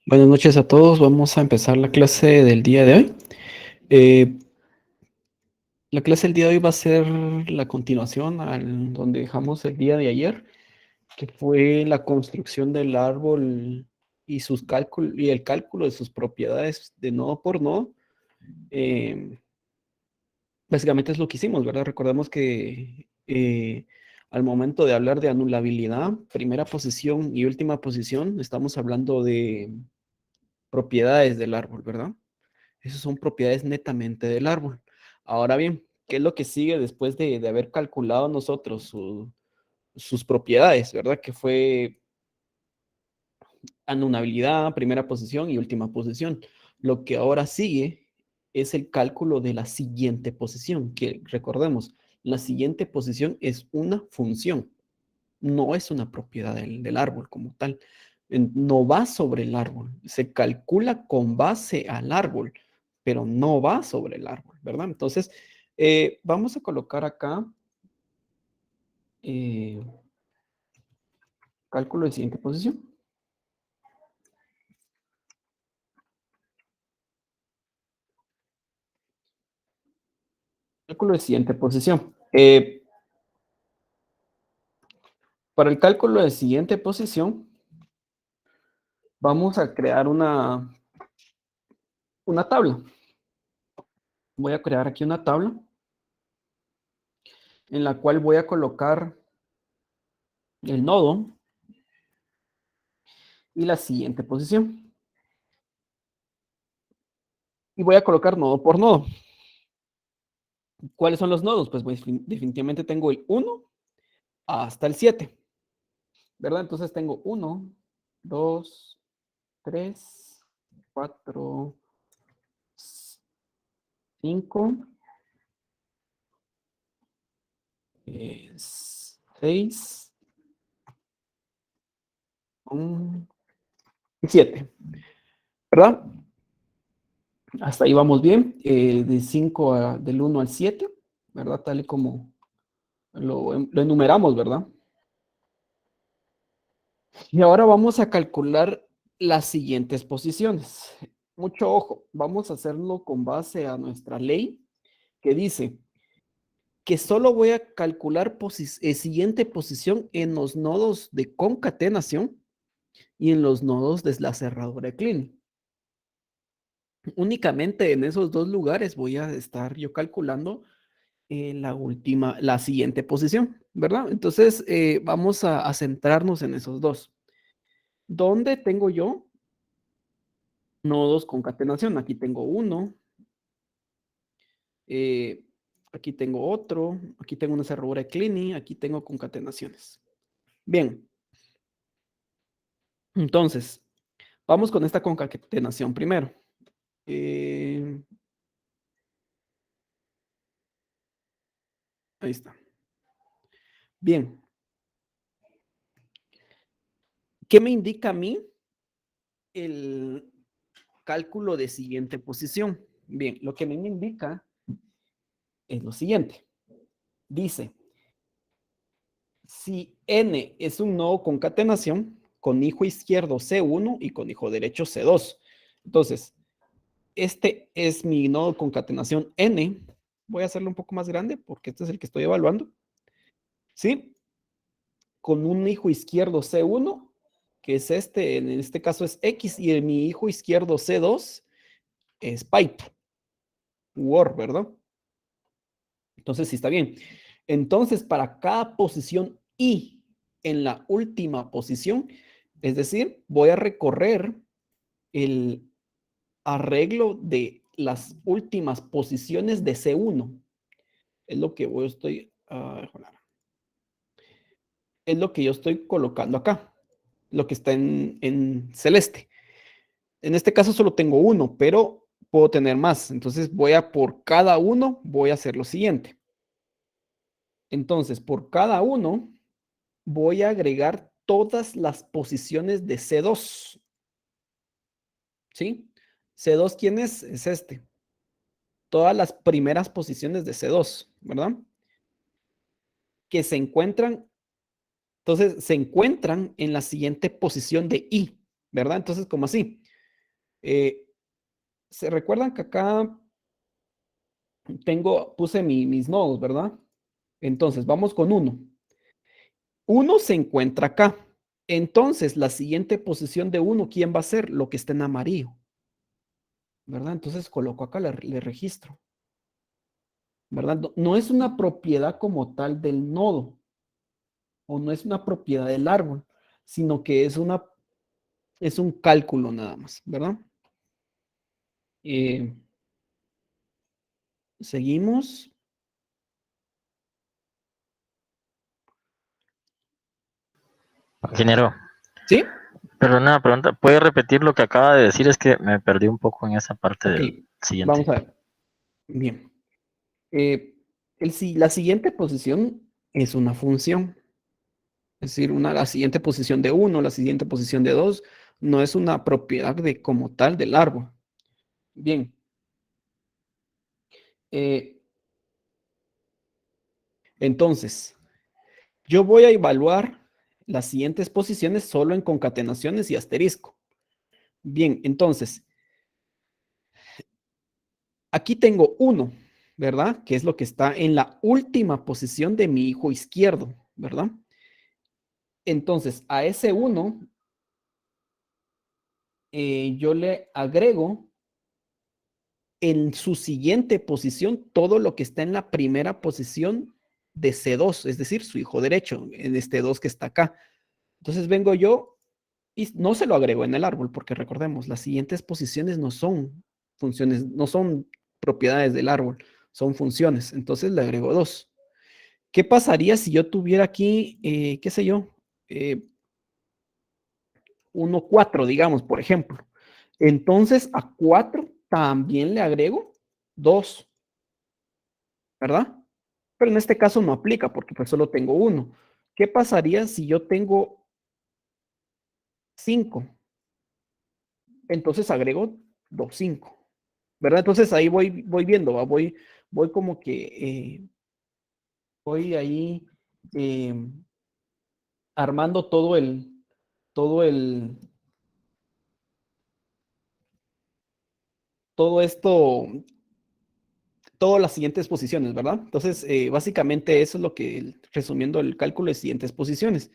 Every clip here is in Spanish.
Buenas noches a todos. Vamos a empezar la clase del día de hoy. Eh, la clase del día de hoy va a ser la continuación al donde dejamos el día de ayer, que fue la construcción del árbol y sus cálculos y el cálculo de sus propiedades de nodo por nodo. Eh, Básicamente es lo que hicimos, ¿verdad? Recordemos que al momento de hablar de anulabilidad, primera posición y última posición, estamos hablando de propiedades del árbol, ¿verdad? Esas son propiedades netamente del árbol. Ahora bien, ¿qué es lo que sigue después de haber calculado nosotros sus propiedades, ¿verdad? Que fue anulabilidad, primera posición y última posición. Lo que ahora sigue es el cálculo de la siguiente posición, que recordemos, la siguiente posición es una función, no es una propiedad del árbol como tal. No va sobre el árbol, se calcula con base al árbol, pero no va sobre el árbol, ¿verdad? Entonces, vamos a colocar acá eh, cálculo de siguiente posición. Cálculo de siguiente posición. Para el cálculo de siguiente posición, vamos a crear una tabla. Voy a crear aquí una tabla en la cual voy a colocar el nodo y la siguiente posición. Y voy a colocar nodo por nodo. ¿Cuáles son los nodos? Pues definitivamente tengo el 1 hasta el 7, ¿verdad? Entonces tengo 1, 2, 3, 4, 5, 6 y 7, ¿verdad? Hasta ahí vamos bien. De 5 del 1 al 7, ¿verdad? Tal y como lo enumeramos, ¿verdad? Y ahora vamos a calcular las siguientes posiciones. Mucho ojo, vamos a hacerlo con base a nuestra ley que dice que solo voy a calcular siguiente posición en los nodos de concatenación y en los nodos de la cerradura de Kleene. Únicamente en esos dos lugares voy a estar yo calculando la siguiente posición, ¿verdad? Entonces, vamos a centrarnos en esos dos. ¿Dónde tengo yo nodos concatenación? Aquí tengo uno, eh, aquí tengo otro, aquí tengo una cerradura de Kleene, aquí tengo concatenaciones. Bien, entonces, vamos con esta concatenación primero. Eh, Ahí está. Bien, ¿qué me indica a mí el cálculo de siguiente posición? Bien, lo que me indica es lo siguiente. Dice, si n es un nodo concatenación con hijo izquierdo C1 y con hijo derecho C2. Entonces, este es mi nodo concatenación n. Voy a hacerlo un poco más grande porque este es el que estoy evaluando. ¿Sí? Con un hijo izquierdo C1, que es este, en este caso es X, y mi hijo izquierdo C2 es pipe, Word, ¿verdad? Entonces sí está bien. Entonces, para cada posición I en la última posición, es decir, voy a recorrer el arreglo de las últimas posiciones de C1. Es lo que es lo que yo estoy colocando acá, lo que está en celeste. En este caso solo tengo uno, pero puedo tener más. Entonces voy a por cada uno, voy a hacer lo siguiente. Entonces, por cada uno, voy a agregar todas las posiciones de C2. ¿Sí? C2, ¿quién es? Es este. Todas las primeras posiciones de C2, ¿verdad? Que se encuentran, entonces se encuentran en la siguiente posición de I, ¿verdad? Entonces, ¿cómo así? ¿Se recuerdan que acá puse mis nodos, verdad? Entonces, vamos con uno. Uno se encuentra acá. Entonces, la siguiente posición de uno, ¿quién va a ser? Lo que está en amarillo, ¿verdad? Entonces, coloco acá, le registro, ¿verdad? No es una propiedad como tal del nodo, o no es una propiedad del árbol, sino que es un cálculo nada más, ¿verdad? Eh, seguimos. Ingeniero, ¿Sí? pero una pregunta, ¿puede repetir lo que acaba de decir? Es que me perdí un poco en esa parte Ok, del siguiente. vamos a ver. Bien. Eh, la siguiente posición es una función. Es decir, la siguiente posición de uno, la siguiente posición de dos, no es una propiedad de como tal del árbol. Bien. eh, entonces, yo voy a evaluar las siguientes posiciones solo en concatenaciones y asterisco. Bien, entonces, aquí tengo uno, ¿verdad? Que es lo que está en la última posición de mi hijo izquierdo, ¿verdad? Entonces, a ese uno, yo le agrego en su siguiente posición todo lo que está en la primera posición de C2, es decir, su hijo derecho, en este 2 que está acá. Entonces vengo yo y no se lo agrego en el árbol, porque recordemos, las siguientes posiciones no son funciones, no son propiedades del árbol, son funciones. Entonces le agrego 2. ¿Qué pasaría si yo tuviera aquí, qué sé yo, eh, 1, 4, digamos, por ejemplo? Entonces a 4 también le agrego 2, ¿verdad? Pero en este caso no aplica porque pues solo tengo uno. ¿Qué pasaría si yo tengo 5? Entonces agrego 2, 5, ¿verdad? Entonces ahí voy viendo, ¿va? Voy como que, voy ahí eh, armando todo el, todo esto, todas las siguientes posiciones, ¿verdad? Entonces, básicamente eso es lo que, resumiendo el cálculo de siguientes posiciones.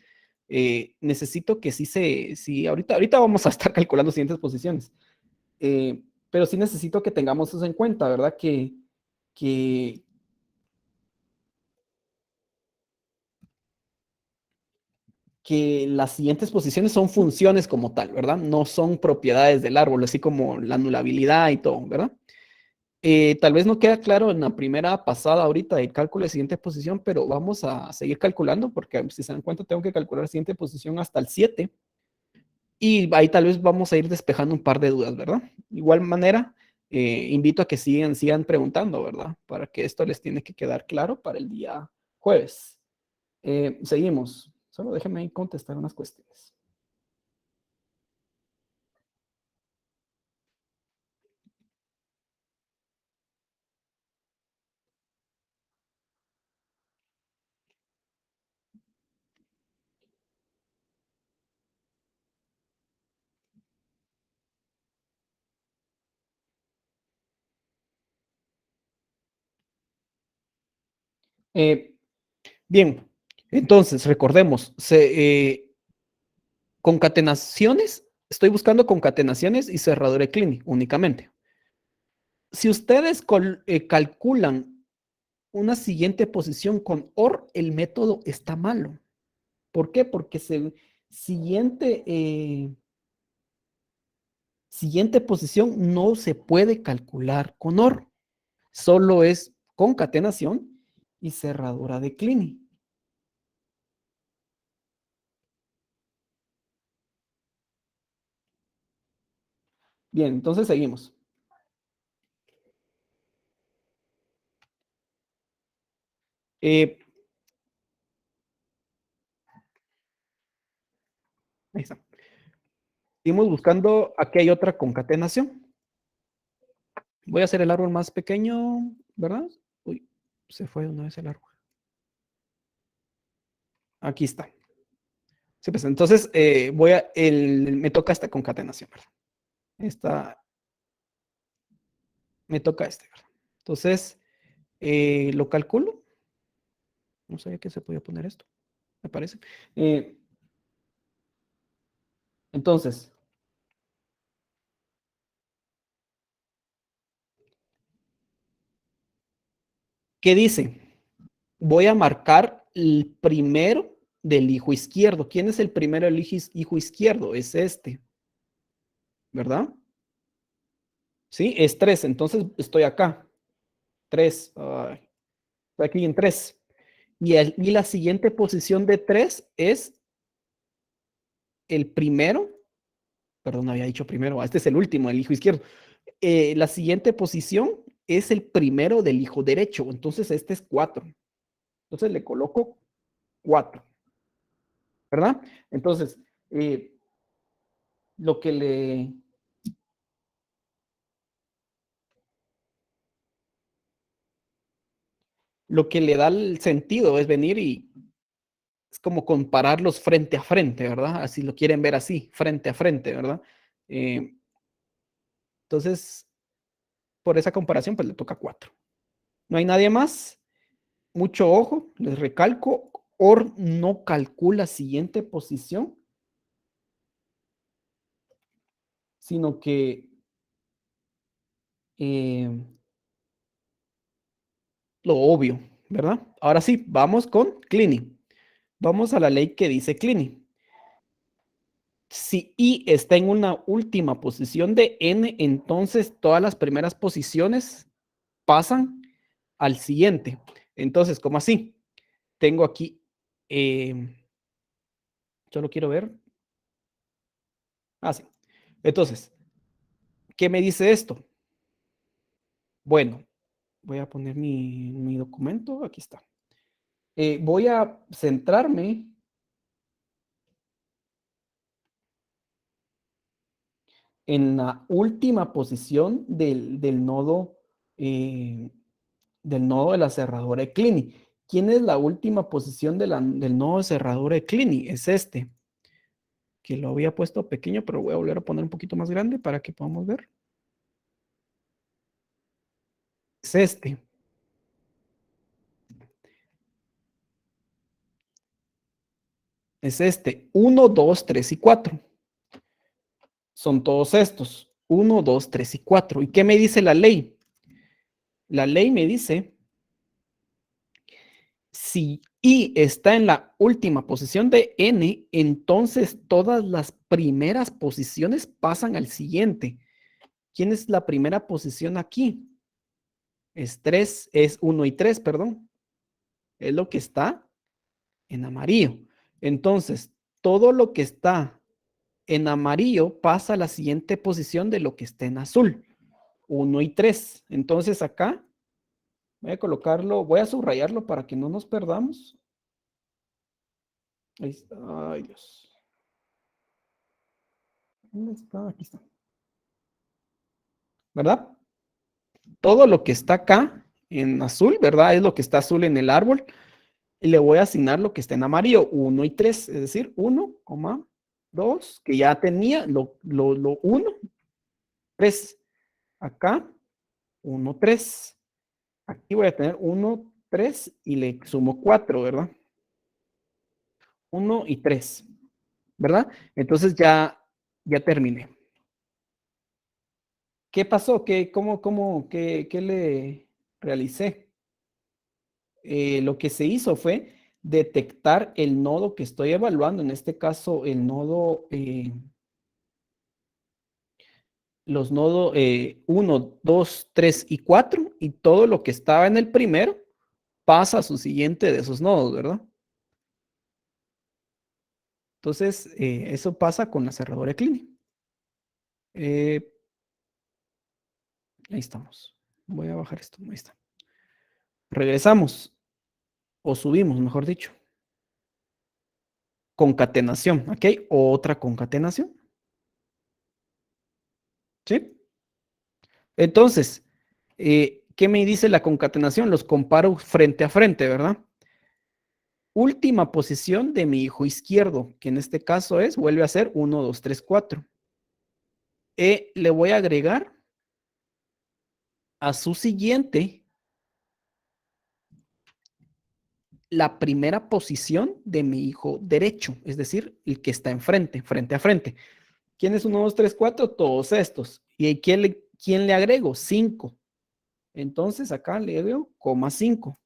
Necesito que sí, ahorita vamos a estar calculando siguientes posiciones, pero sí necesito que tengamos eso en cuenta, ¿verdad? Que, que las siguientes posiciones son funciones como tal, ¿verdad? No son propiedades del árbol, así como la anulabilidad y todo, ¿verdad? Tal vez no queda claro en la primera pasada ahorita del cálculo de siguiente posición, pero vamos a seguir calculando porque si se dan cuenta tengo que calcular siguiente posición hasta el 7 y ahí tal vez vamos a ir despejando un par de dudas, ¿verdad? Igual manera, invito a que sigan preguntando, ¿verdad? Para que esto les tiene que quedar claro para el día jueves. Seguimos. Solo déjenme contestar unas cuestiones. Eh, bien, entonces recordemos, concatenaciones, estoy buscando concatenaciones y cerradura de Kleene únicamente. Si ustedes calculan una siguiente posición con OR, el método está malo. ¿Por qué? Porque siguiente, siguiente posición no se puede calcular con OR, solo es concatenación y cerradura de Kleene. Bien, entonces seguimos. Eh, ahí está. Seguimos buscando, aquí hay otra concatenación. Voy a hacer el árbol más pequeño, ¿verdad? Uy, se fue una vez el árbol. Aquí está. Sí, pues entonces me toca esta concatenación, ¿verdad? Esta Me toca este, ¿verdad? Entonces, lo calculo. No sabía que se podía poner esto, me parece. Eh, entonces, ¿qué dice? Voy a marcar el primero del hijo izquierdo. ¿Quién es el primero del hijo izquierdo? Es este, ¿verdad? Sí, es 3. Entonces estoy acá. 3. Estoy aquí en 3. Y la siguiente posición de 3 es el primero. Perdón, había dicho primero. Este es el último, el hijo izquierdo. La siguiente posición es el primero del hijo derecho. Entonces este es 4. Entonces le coloco 4, ¿verdad? Entonces, eh, lo que le lo que le da el sentido es venir y es como compararlos frente a frente, ¿verdad? Así lo quieren ver así, frente a frente, ¿verdad? Eh, entonces, por esa comparación, pues le toca 4. No hay nadie más. Mucho ojo, les recalco, OR no calcula siguiente posición, sino que eh, lo obvio, ¿verdad? Ahora sí, vamos con Clini. Vamos a la ley que dice Clini. Si I está en una última posición de N, entonces todas las primeras posiciones pasan al siguiente. Entonces, ¿cómo así? Tengo aquí, solo quiero ver. Ah, sí. Entonces, ¿qué me dice esto? Bueno, voy a poner mi documento. Aquí está. Voy a centrarme en la última posición del nodo de la cerradura de Clini. ¿Quién es la última posición del nodo de cerradura de Clini? Es este, que lo había puesto pequeño, pero voy a volver a poner un poquito más grande para que podamos ver. Es este. Es este. 1, 2, 3 y 4. Son todos estos. 1, 2, 3 y 4. ¿Y qué me dice la ley? La ley me dice, si I está en la última posición de N, entonces todas las primeras posiciones pasan al siguiente. ¿Quién es la primera posición aquí? Es 3, es 1 y 3, perdón. Es lo que está en amarillo. Entonces, todo lo que está en amarillo pasa a la siguiente posición de lo que está en azul. 1 y 3. Entonces acá voy a colocarlo, voy a subrayarlo para que no nos perdamos. Ahí está. Ay, Dios. ¿Dónde está? Aquí está. ¿Verdad? Todo lo que está acá en azul, ¿verdad? Es lo que está azul en el árbol. Y le voy a asignar lo que está en amarillo, 1 y 3, es decir, 1, 2, que ya tenía lo 1, 3. Acá, 1, 3. Aquí voy a tener 1, 3 y le sumo 4, ¿verdad? 1 y 3, ¿verdad? Entonces ya terminé. ¿Qué pasó? ¿Qué le realicé? Lo que se hizo fue detectar el nodo que estoy evaluando, en este caso el nodo, los nodos 1, 2, 3 y 4, y todo lo que estaba en el primero pasa a su siguiente de esos nodos, ¿verdad? Entonces, eso pasa con la cerradura Clini. Eh, ahí estamos. Voy a bajar esto. Ahí está. Regresamos, o subimos, mejor dicho. Concatenación. Aquí hay otra concatenación. ¿Sí? Entonces, ¿qué me dice la concatenación? Los comparo frente a frente, ¿verdad? Última posición de mi hijo izquierdo, que en este caso vuelve a ser 1, 2, 3, 4. Le voy a agregar a su siguiente la primera posición de mi hijo derecho, es decir, el que está enfrente, frente a frente. ¿Quién es 1, 2, 3, 4? Todos estos. ¿Y quién le agrego? 5. Entonces acá le agrego coma 5,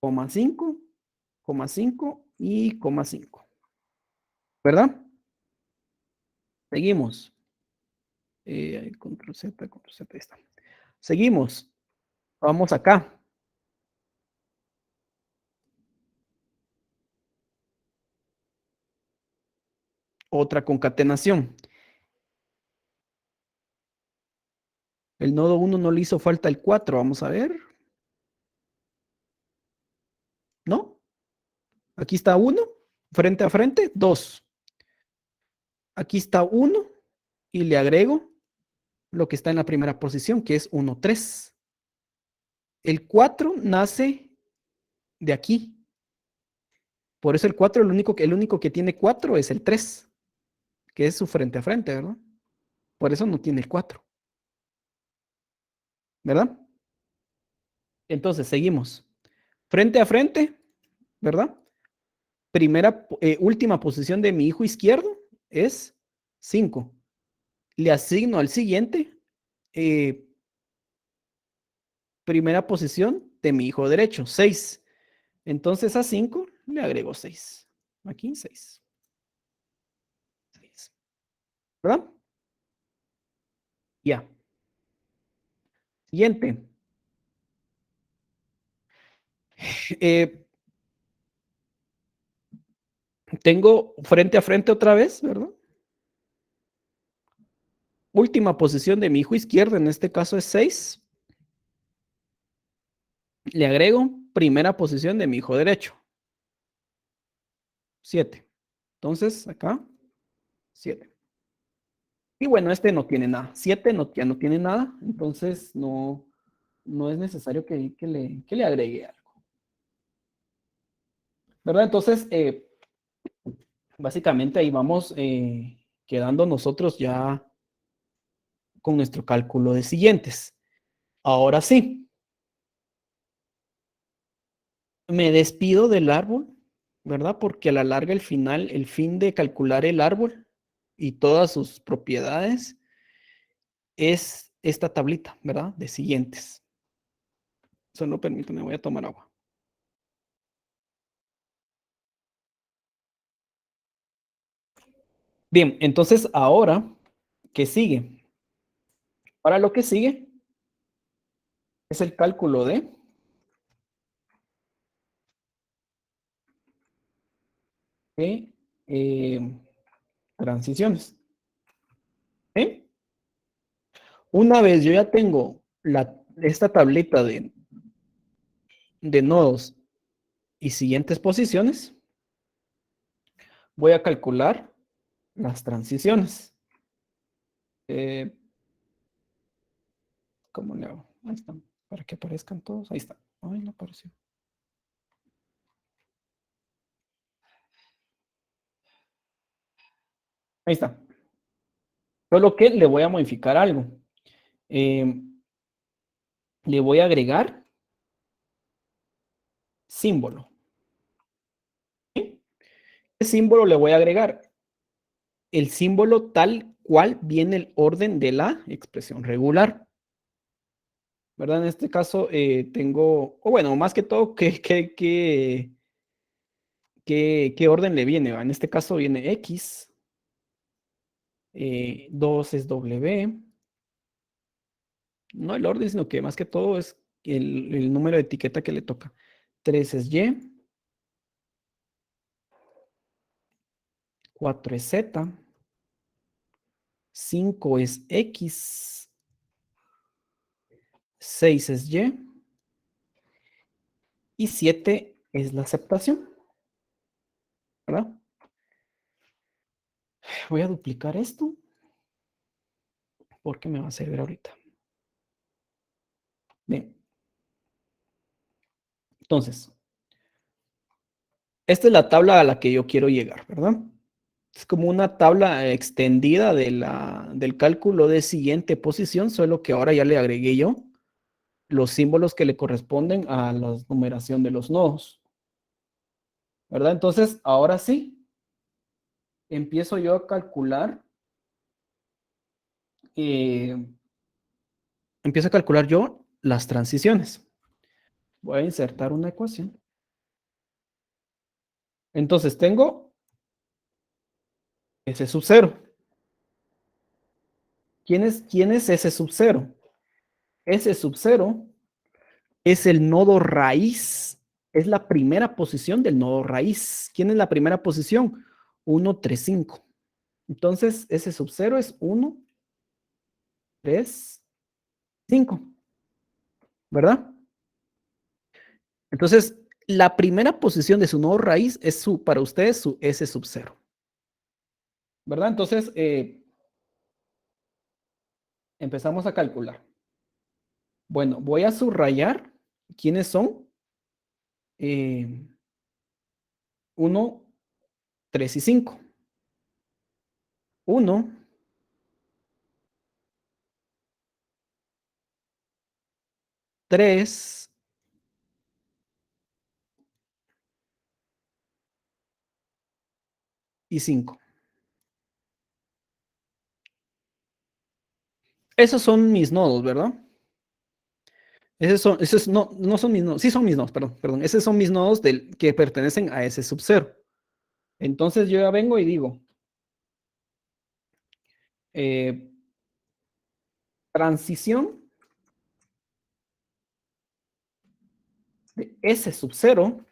coma 5, coma 5 y coma 5. ¿Verdad? Seguimos. Control Z, Control Z, ahí está. Seguimos. Vamos acá. Otra concatenación. El nodo 1 no le hizo falta el 4. Vamos a ver. ¿No? Aquí está 1. Frente a frente, 2. Aquí está 1. Y le agrego lo que está en la primera posición, que es 1, 3. El 4 nace de aquí. Por eso el 4, el único que tiene 4 es el 3, que es su frente a frente, ¿verdad? Por eso no tiene el 4, ¿verdad? Entonces, seguimos. Frente a frente, ¿verdad? Última posición de mi hijo izquierdo es 5. Le asigno al siguiente, eh, primera posición de mi hijo derecho, 6. Entonces a 5 le agrego 6. Aquí 6. ¿Verdad? Ya. Siguiente. Eh, tengo frente a frente otra vez, ¿verdad? Última posición de mi hijo izquierdo, en este caso es 6. Le agrego primera posición de mi hijo derecho, 7. Entonces, acá, 7. Y bueno, este no tiene nada. 7 no, ya no tiene nada, entonces no es necesario que le agregue algo. ¿Verdad? Entonces, básicamente ahí vamos quedando nosotros ya con nuestro cálculo de siguientes. Ahora sí, me despido del árbol, ¿verdad? Porque a la larga el fin de calcular el árbol y todas sus propiedades es esta tablita, ¿verdad? De siguientes. Solo permítame, voy a tomar agua. Bien, entonces ahora, ¿qué sigue? Ahora lo que sigue es el cálculo de transiciones. ¿Sí? Una vez yo ya tengo esta tablita de nodos y siguientes posiciones, voy a calcular las transiciones. Eh, ¿Cómo le hago? Ahí están, para que aparezcan todos. Ahí está. Ay, no apareció. Ahí está. Solo que le voy a modificar algo. Eh, Le voy a agregar símbolo. ¿Sí? ¿Qué símbolo le voy a agregar? El símbolo tal cual viene el orden de la expresión regular. ¿Verdad? En este caso tengo, o bueno, más que todo, ¿qué orden le viene? ¿Va? En este caso viene X, 2 es W, no el orden, sino que más que todo es el número de etiqueta que le toca. 3 es Y, 4 es Z, 5 es X, 6 es y 7 es la aceptación, ¿verdad? Voy a duplicar esto porque me va a servir ahorita. Bien. Entonces, esta es la tabla a la que yo quiero llegar, ¿verdad? Es como una tabla extendida del cálculo de siguiente posición, solo que ahora ya le agregué yo los símbolos que le corresponden a la numeración de los nodos, ¿verdad? Entonces, ahora sí, empiezo yo a calcular, eh, empiezo a calcular yo las transiciones. Voy a insertar una ecuación. Entonces, tengo S sub 0. ¿Quién es S sub 0? S sub 0 es el nodo raíz, es la primera posición del nodo raíz. ¿Quién es la primera posición? 1, 3, 5. Entonces, S sub 0 es 1, 3, 5, ¿verdad? Entonces, la primera posición de su nodo raíz es para ustedes su S sub 0, ¿verdad? Entonces, empezamos a calcular. Bueno, voy a subrayar quiénes son 1, 3 y 5. 1, 3 y 5. Esos son mis nodos, ¿verdad? Esos no son mis nodos, sí son mis nodos, perdón. Esos son mis nodos que pertenecen a ese sub 0. Entonces yo ya vengo y digo, eh, transición de S sub 0,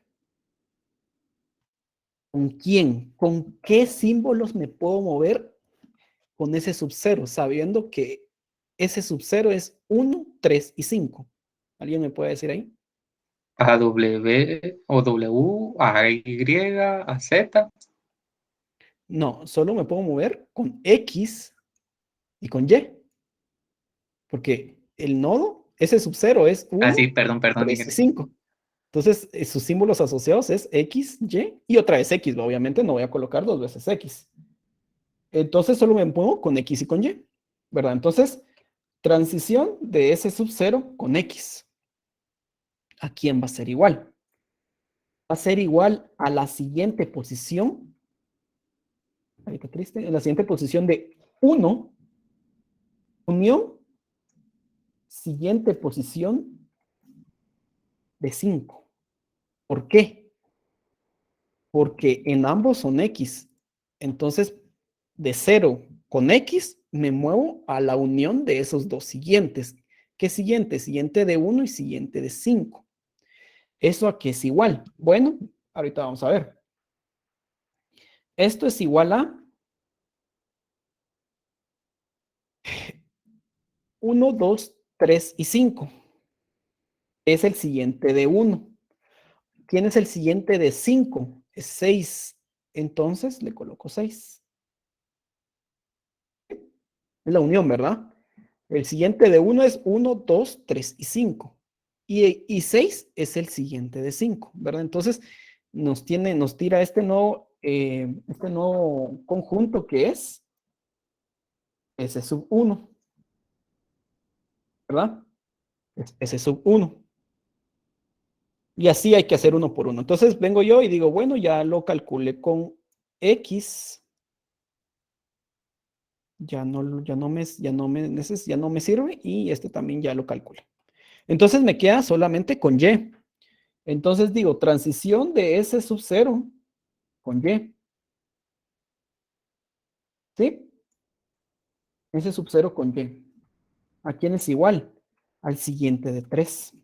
¿con quién? ¿Con qué símbolos me puedo mover con ese sub 0? Sabiendo que ese sub 0 es 1, 3 y 5. ¿Alguien me puede decir ahí? A W o W, a Y, a Z. No, solo me puedo mover con X y con Y. Porque el nodo, ese sub 0 es Ah, 1, sí, perdón, 3 y dije. 5. Entonces, sus símbolos asociados es X, Y otra vez X. Obviamente no voy a colocar dos veces X. Entonces, solo me muevo con X y con Y, ¿verdad? Entonces, transición de S sub 0 con X. ¿A quién va a ser igual? Va a ser igual a la siguiente posición. Ahí está triste. En la siguiente posición de 1, unión, siguiente posición de 5. ¿Por qué? Porque en ambos son X. Entonces, de 0 con X, me muevo a la unión de esos dos siguientes. ¿Qué siguiente? Siguiente de 1 y siguiente de 5. ¿Eso a qué es igual? Bueno, ahorita vamos a ver. Esto es igual a 1, 2, 3 y 5. Es el siguiente de 1. ¿Quién es el siguiente de 5? Es 6. Entonces le coloco 6. Es la unión, ¿verdad? El siguiente de 1 es 1, 2, 3 y 5. Y 6 es el siguiente de 5, ¿verdad? Entonces nos tira este nuevo conjunto que es S sub 1, ¿verdad? Es S sub 1. Y así hay que hacer uno por uno. Entonces vengo yo y digo, bueno, ya lo calculé con X. Ya no me sirve y este también ya lo calculé. Entonces me queda solamente con Y. Entonces digo, transición de S sub 0 con Y. ¿Sí? S sub 0 con Y. ¿A quién es igual? Al siguiente de 3.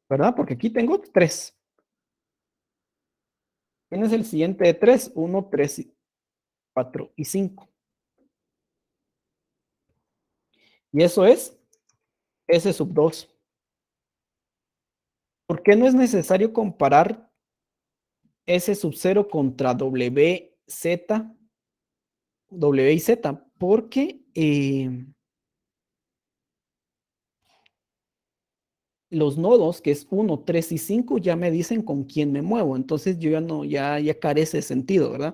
¿Verdad? Porque aquí tengo 3. ¿Quién es el siguiente de 3? 1, 3, 4 y 5. Y eso es S sub 2. ¿Por qué no es necesario comparar S sub 0 contra W, Z, W y Z? Porque los nodos, que es 1, 3 y 5, ya me dicen con quién me muevo. Entonces yo ya no, ya carece de sentido, ¿verdad?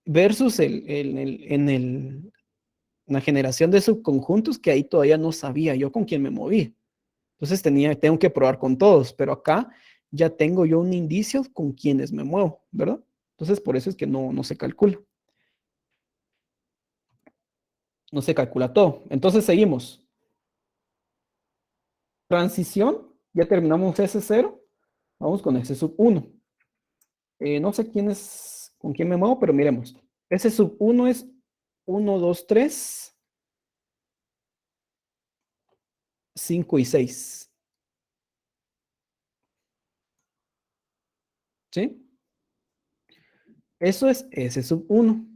versus la generación de subconjuntos, que ahí todavía no sabía yo con quién me moví. Entonces tengo que probar con todos, pero acá ya tengo yo un indicio con quienes me muevo, ¿verdad? Entonces por eso es que no se calcula. No se calcula todo. Entonces seguimos. Transición, ya terminamos S0. Vamos con S sub 1. No sé con quién me muevo, pero miremos. S sub 1 es 1, 2, 3, 5 y 6. ¿Sí? Eso es S sub 1.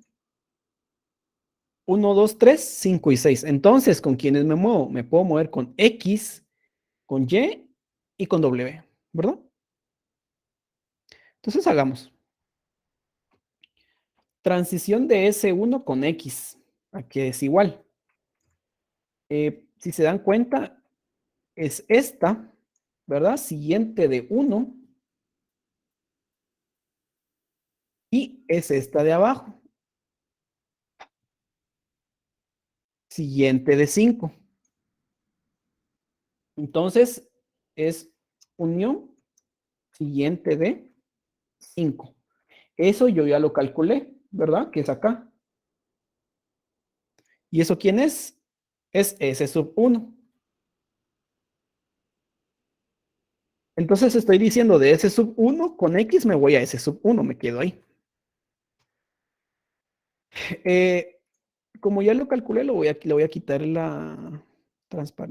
1, 2, 3, 5 y 6. Entonces, ¿con quiénes me muevo? Me puedo mover con X, con Y y con W, ¿verdad? Entonces hagamos. Transición de S1 con X. Aquí es igual. Si se dan cuenta, es esta, ¿verdad? Siguiente de 1 y es esta de abajo. Siguiente de 5. Entonces, es unión siguiente de 5. Eso yo ya lo calculé, ¿verdad? Que es acá. ¿Y eso quién es? Es S sub 1. Entonces estoy diciendo de S sub 1 con X me voy a S sub 1, me quedo ahí. Eh, como ya lo calculé, le voy a quitar le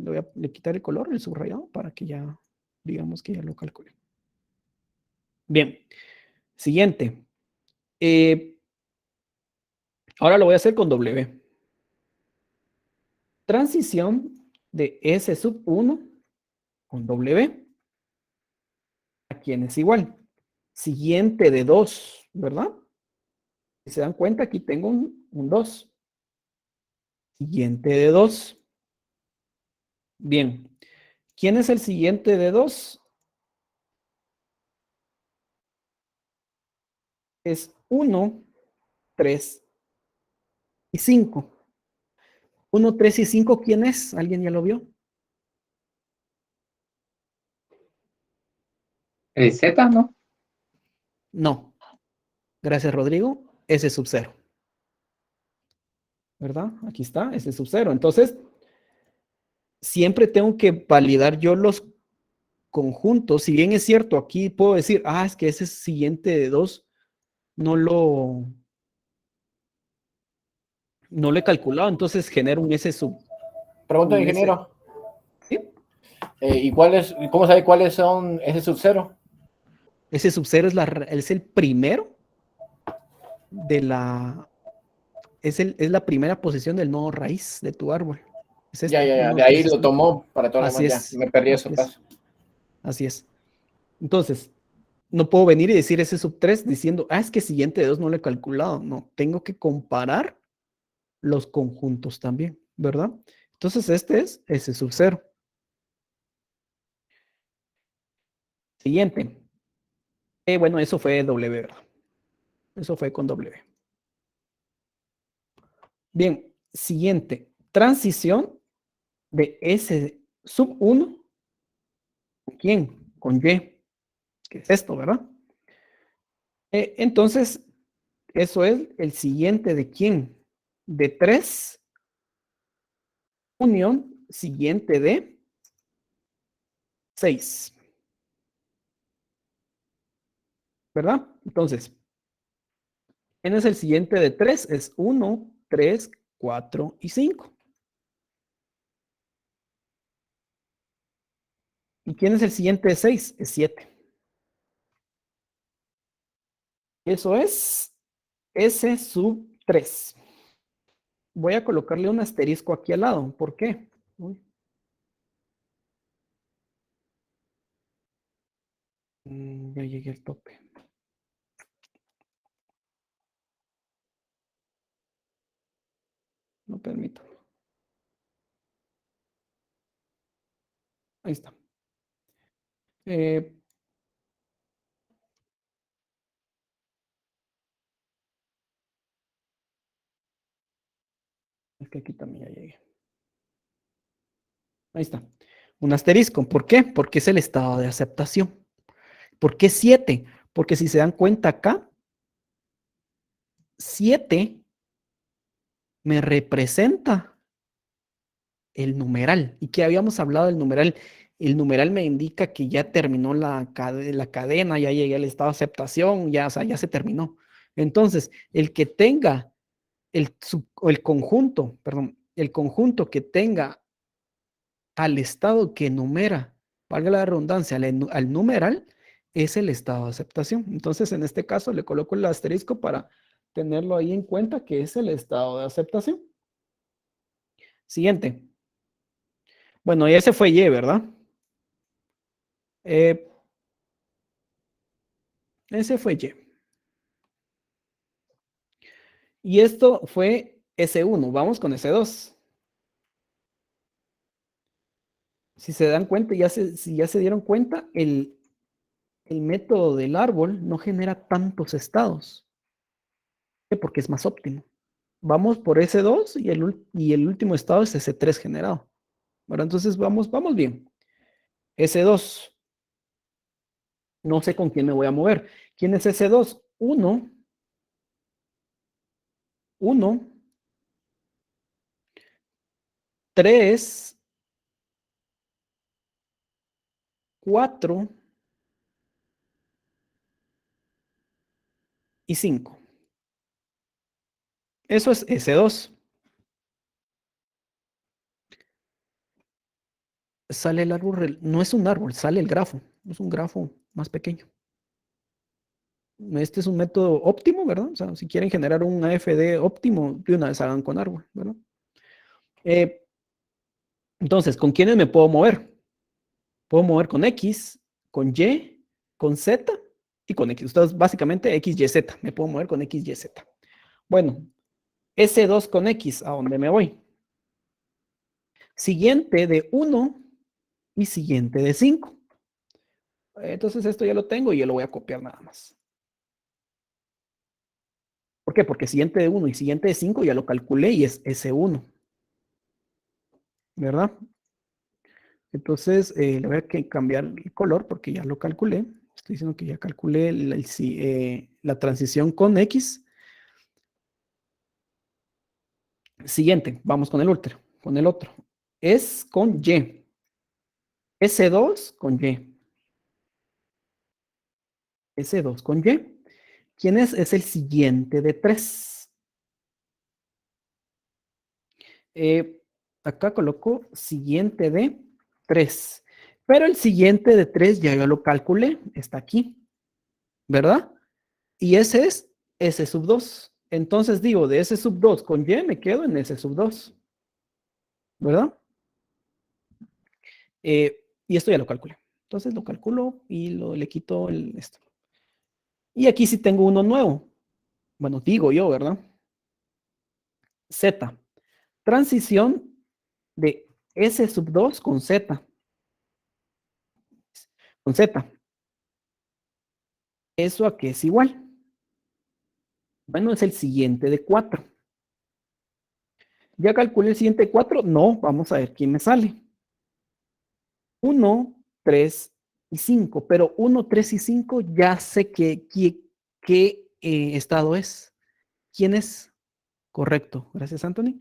voy a quitar el color, el subrayado, para que ya digamos que ya lo calculé. Bien, siguiente. Ahora lo voy a hacer con W. Transición de S sub 1 con W. ¿A quién es igual? Siguiente de 2, ¿verdad? Si se dan cuenta, aquí tengo un 2. Siguiente de 2. Bien. ¿Quién es el siguiente de 2? Es 1, 3 y 5. 1, 3 y 5, ¿quién es? ¿Alguien ya lo vio? El Z, ¿no? No. Gracias, Rodrigo. S sub 0. ¿Verdad? Aquí está, S sub 0. Entonces, siempre tengo que validar yo los conjuntos. Si bien es cierto, aquí puedo decir, es que ese siguiente de 2 no lo, no lo he calculado, entonces genero un S sub. Pregunta, Un S, ingeniero. ¿sí? ¿Y cómo sabe cuáles son ese sub 0? S sub 0 es el primero de la, es la primera posición del nodo raíz de tu árbol. Es Ya, este, ya, ya. 1, De ahí 3 y lo 5. tomó para todo lo Así demás. Ya, es, me perdí así eso es, paso. así es. Entonces, no puedo venir y decir ese sub 3 diciendo, es que siguiente de 2 no lo he calculado. No, tengo que comparar los conjuntos también, ¿verdad? Entonces, este es S sub 0. Siguiente. Bueno, eso fue W, ¿verdad? Eso fue con W. Bien, siguiente. Transición de S sub 1. ¿Con quién? Con Y. ¿Qué es esto, verdad? Entonces, eso es el siguiente de quién? De 3, unión, siguiente de 6. ¿Verdad? Entonces, ¿quién es el siguiente de 3? Es 1, 3, 4 y 5. ¿Y quién es el siguiente de 6? Es 7. Eso es S sub 3. Voy a colocarle un asterisco aquí al lado. ¿Por qué? Uy. Ya llegué al tope. No permito. Ahí está. Eh, Es que aquí también ya llegué. Ahí está. Un asterisco. ¿Por qué? Porque es el estado de aceptación. ¿Por qué 7? Porque si se dan cuenta acá, 7 me representa el numeral. ¿Y qué habíamos hablado del numeral? El numeral me indica que ya terminó la cadena, ya llegué al estado de aceptación, ya, o sea, ya se terminó. Entonces, el que tenga el conjunto, perdón, el conjunto que tenga al estado que numera, valga la redundancia, al numeral, es el estado de aceptación. Entonces, en este caso, le coloco el asterisco para tenerlo ahí en cuenta que es el estado de aceptación. Siguiente. Bueno, y ese fue Y, ¿verdad? Ese fue Y. Y esto fue S1. Vamos con S2. Si se dan cuenta, si ya se dieron cuenta, el método del árbol no genera tantos estados. Porque es más óptimo. Vamos por S2 y el último estado es S3 generado. Bueno, entonces vamos bien. S2. No sé con quién me voy a mover. ¿Quién es S2? 1, 1, 3, 4 y 5. Eso es S2. Sale el árbol, no es un árbol, sale el grafo. Es un grafo más pequeño. Este es un método óptimo, ¿verdad? O sea, si quieren generar un AFD óptimo, de una vez hagan con árbol, ¿verdad? Entonces, ¿con quiénes me puedo mover? Puedo mover con X, con Y, con Z y con X. Entonces, básicamente X, Y, Z. Me puedo mover con X, Y, Z. Bueno, S2 con X, ¿a dónde me voy? Siguiente de 1 y siguiente de 5. Entonces, esto ya lo tengo y yo lo voy a copiar nada más. ¿Por qué? Porque siguiente de 1 y siguiente de 5 ya lo calculé y es S1. ¿Verdad? Entonces, le voy a cambiar el color porque ya lo calculé. Estoy diciendo que ya calculé la transición con X. Siguiente, vamos con el otro. Es con Y. S2 con Y. S2 con Y. ¿Quién es? Es el siguiente de 3. Acá coloco siguiente de 3. Pero el siguiente de 3 ya yo lo calculé. Está aquí. ¿Verdad? Y ese es S sub 2. Entonces digo, de S sub 2 con Y me quedo en S sub 2. ¿Verdad? Y esto ya lo calculé. Entonces lo calculo y le quito esto. Y aquí sí tengo uno nuevo. Bueno, digo yo, ¿verdad? Z. Transición de S sub 2 con Z. Con Z. ¿Eso a qué es igual? Bueno, es el siguiente de 4. ¿Ya calculé el siguiente de 4? No, vamos a ver quién me sale. 1, 3 y 5. Pero 1, 3 y 5 ya sé qué estado es. ¿Quién es? Correcto. Gracias, Anthony.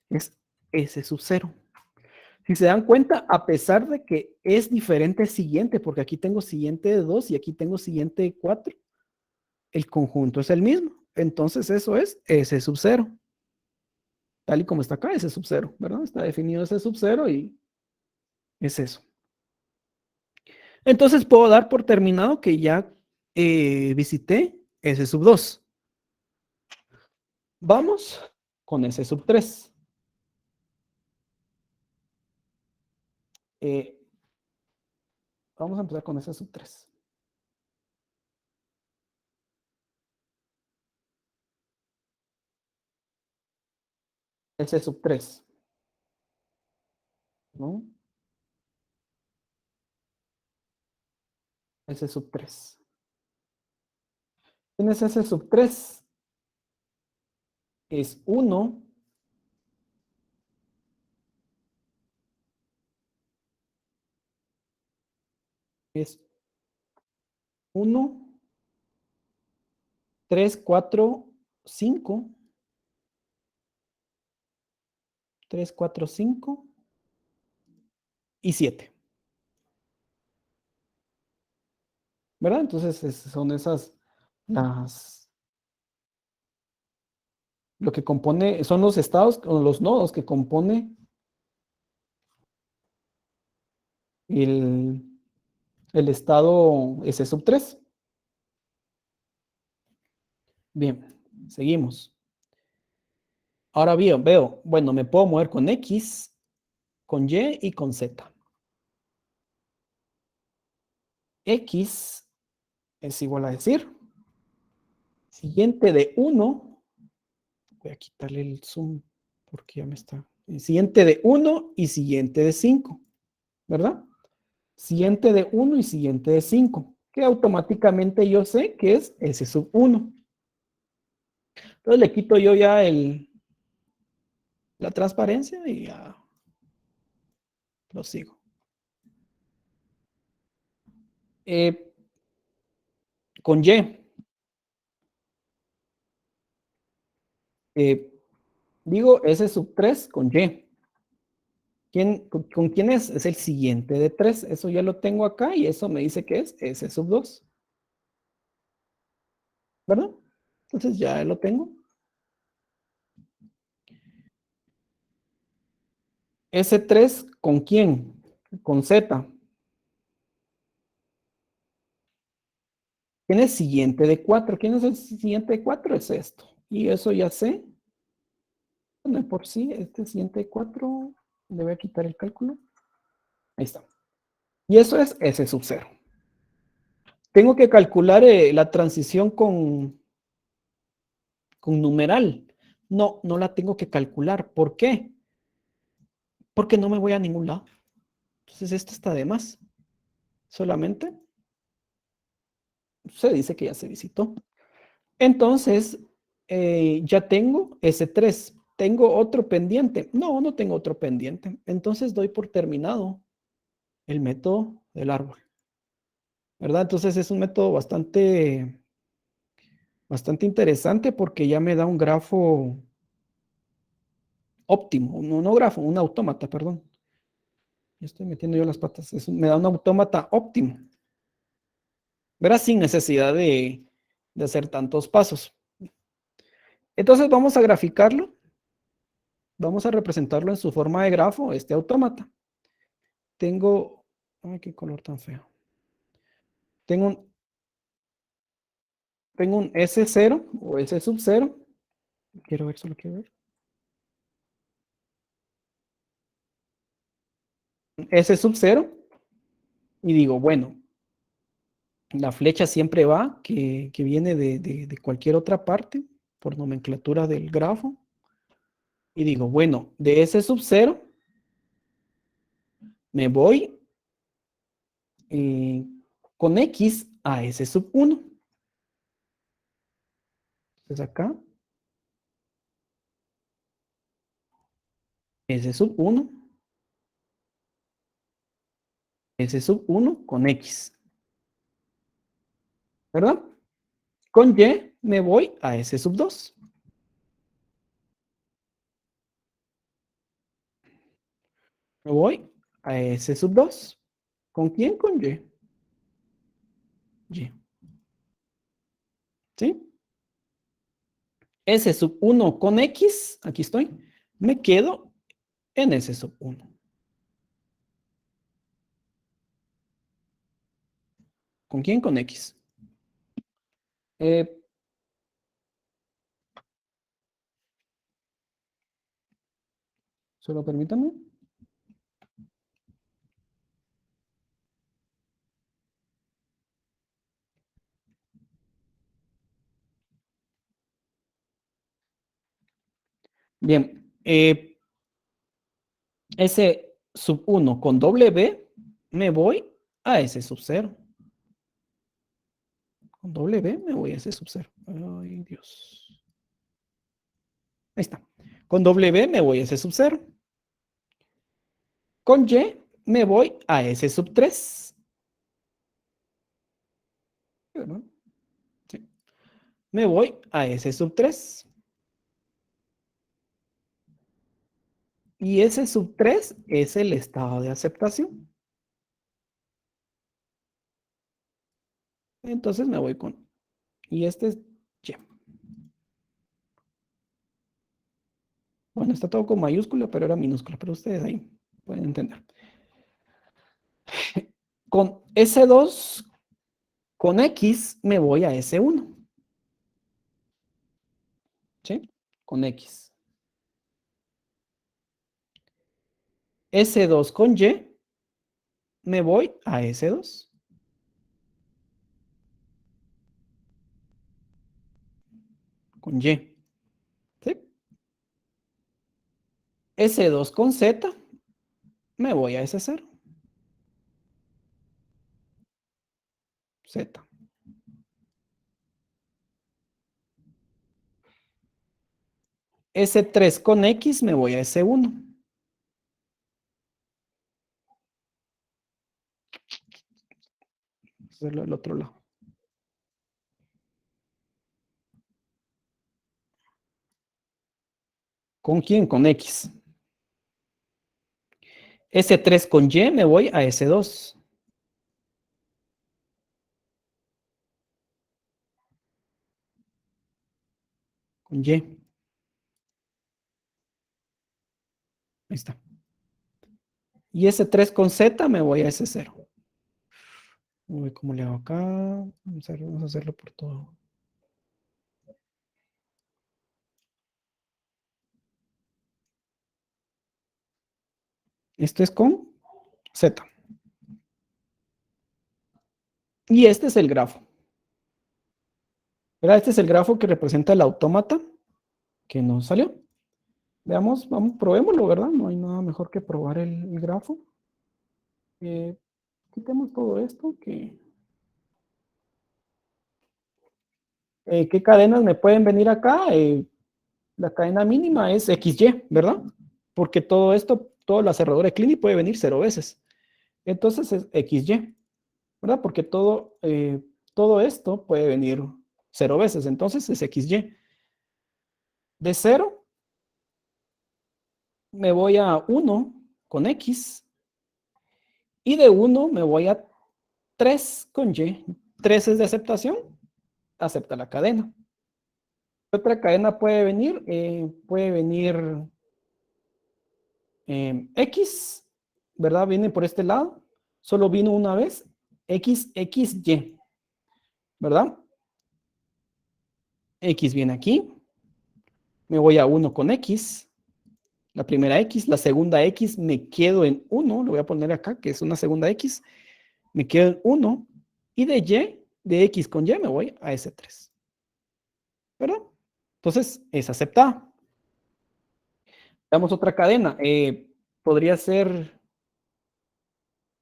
Es S sub 0. Si se dan cuenta, a pesar de que es diferente el siguiente, porque aquí tengo siguiente de 2 y aquí tengo siguiente de 4, el conjunto es el mismo. Entonces eso es S sub 0. Tal y como está acá, S sub 0, ¿verdad? Está definido S sub 0 y es eso. Entonces puedo dar por terminado que ya visité S sub 2. Vamos con S sub 3. Vamos a empezar con S sub 3. S sub 3. ¿No? S sub 3. Tienes S sub 3. Es 1, es 1, 3, 4, 5. 3, 4, 5 y 7. ¿Verdad? Entonces son esas lo que compone, son los estados o los nodos que compone el, el estado S sub 3. Bien, seguimos. Ahora veo, bueno, me puedo mover con X, con Y y con Z. X es igual a decir, siguiente de 1, voy a quitarle el zoom porque ya me está. Siguiente de 1 y siguiente de 5, ¿verdad? Siguiente de 1 y siguiente de 5, que automáticamente yo sé que es S sub 1. Entonces le quito yo ya la transparencia y ya lo sigo. Con Y, digo S sub 3 con Y. ¿Con quién es? Es el siguiente de 3. Eso ya lo tengo acá y eso me dice que es S sub 2. ¿Verdad? Entonces ya lo tengo. S3 ¿con quién? Con Z. ¿Quién es siguiente de 4? ¿Quién es el siguiente de 4? Es esto. Y eso ya sé. Bueno, por sí, este siguiente de 4, le voy a quitar el cálculo. Ahí está. Y eso es S sub 0. Tengo que calcular la transición con numeral. No, no la tengo que calcular. ¿Por qué? Porque no me voy a ningún lado. Entonces esto está de más. Solamente se dice que ya se visitó. Entonces, ya tengo S3. ¿Tengo otro pendiente? No, no tengo otro pendiente. Entonces doy por terminado el método del árbol. ¿Verdad? Entonces es un método bastante interesante porque ya me da un grafo óptimo. No grafo, un autómata, perdón. Ya estoy metiendo yo las patas. Me da un autómata óptimo. ¿Verdad? Sin necesidad de hacer tantos pasos. Entonces vamos a graficarlo. Vamos a representarlo en su forma de grafo, este autómata. Tengo, ay, qué color tan feo. Tengo un S0 o S sub 0. Quiero ver, solo quiero ver. S sub 0. Y digo, bueno, la flecha siempre va, que viene de cualquier otra parte, por nomenclatura del grafo. Y digo, bueno, de S sub 0 me voy con X a S sub 1. Entonces acá, S sub 1, S sub 1 con X, ¿verdad? Con Y me voy a S sub 2. Me voy a S sub 2. ¿Con quién? Con Y. Y. ¿Sí? S sub 1 con X, aquí estoy. Me quedo en S sub 1. ¿Con quién? Con X. Solo permítame. Bien. S sub 1 con W, me voy a S sub 0. Con W me voy a S sub 0. Ay, Dios. Ahí está. Con W me voy a S sub 0. Con Y me voy a S sub 3. ¿verdad? Sí. Me voy a S sub 3. Y ese sub 3 es el estado de aceptación. Entonces me voy con... Y este es Y. Bueno, está todo con mayúscula, pero era minúscula. Pero ustedes ahí pueden entender. Con S2, con X, me voy a S1. ¿Sí? Con X. S2 con Y, me voy a S2. Con Y. ¿Sí? S2 con Z, me voy a S0. Z. S3 con X, me voy a S1. Hacerlo del otro lado. ¿Con quién? Con X. S3 con Y, me voy a S2. Con Y. Ahí está. Y S3 con Z, me voy a S0. Uy, ¿cómo le hago acá? Vamos a hacerlo por todo. Esto es con Z. Y este es el grafo. ¿Verdad? Este es el grafo que representa el autómata que nos salió. Veamos, vamos, probémoslo, ¿verdad? No hay nada mejor que probar el grafo. Quitemos todo esto. ¿Qué cadenas me pueden venir acá? La cadena mínima es XY, ¿verdad? Porque todo esto, toda la cerradura de Kleene puede venir 0 veces. Entonces es XY, ¿verdad? Porque todo esto puede venir 0 veces. Entonces es XY. De 0 me voy a 1 con X. Y de 1 me voy a 3 con Y. 3 es de aceptación. Acepta la cadena. Otra cadena puede venir X, ¿verdad? Viene por este lado. Solo vino una vez. X, X, Y, ¿verdad? X viene aquí. Me voy a 1 con X. La primera X. La segunda X me quedo en 1. Lo voy a poner acá, que es una segunda X. Me quedo en 1. Y de Y, de X con Y, me voy a S3. ¿Verdad? Entonces, es aceptada. Damos otra cadena. Podría ser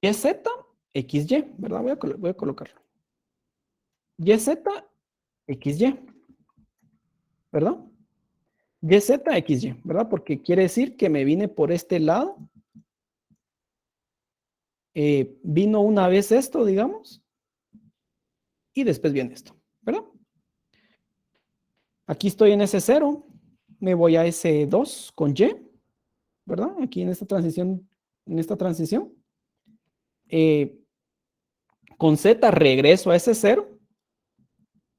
YZ, XY, ¿verdad? Voy a colocarlo. YZ, XY, ¿verdad? YZ, XY, ¿verdad? Porque quiere decir que me vine por este lado. Vino una vez esto, digamos. Y después viene esto, ¿verdad? Aquí estoy en S0. Me voy a S2 con Y, ¿verdad? Aquí en esta transición, con Z regreso a S0,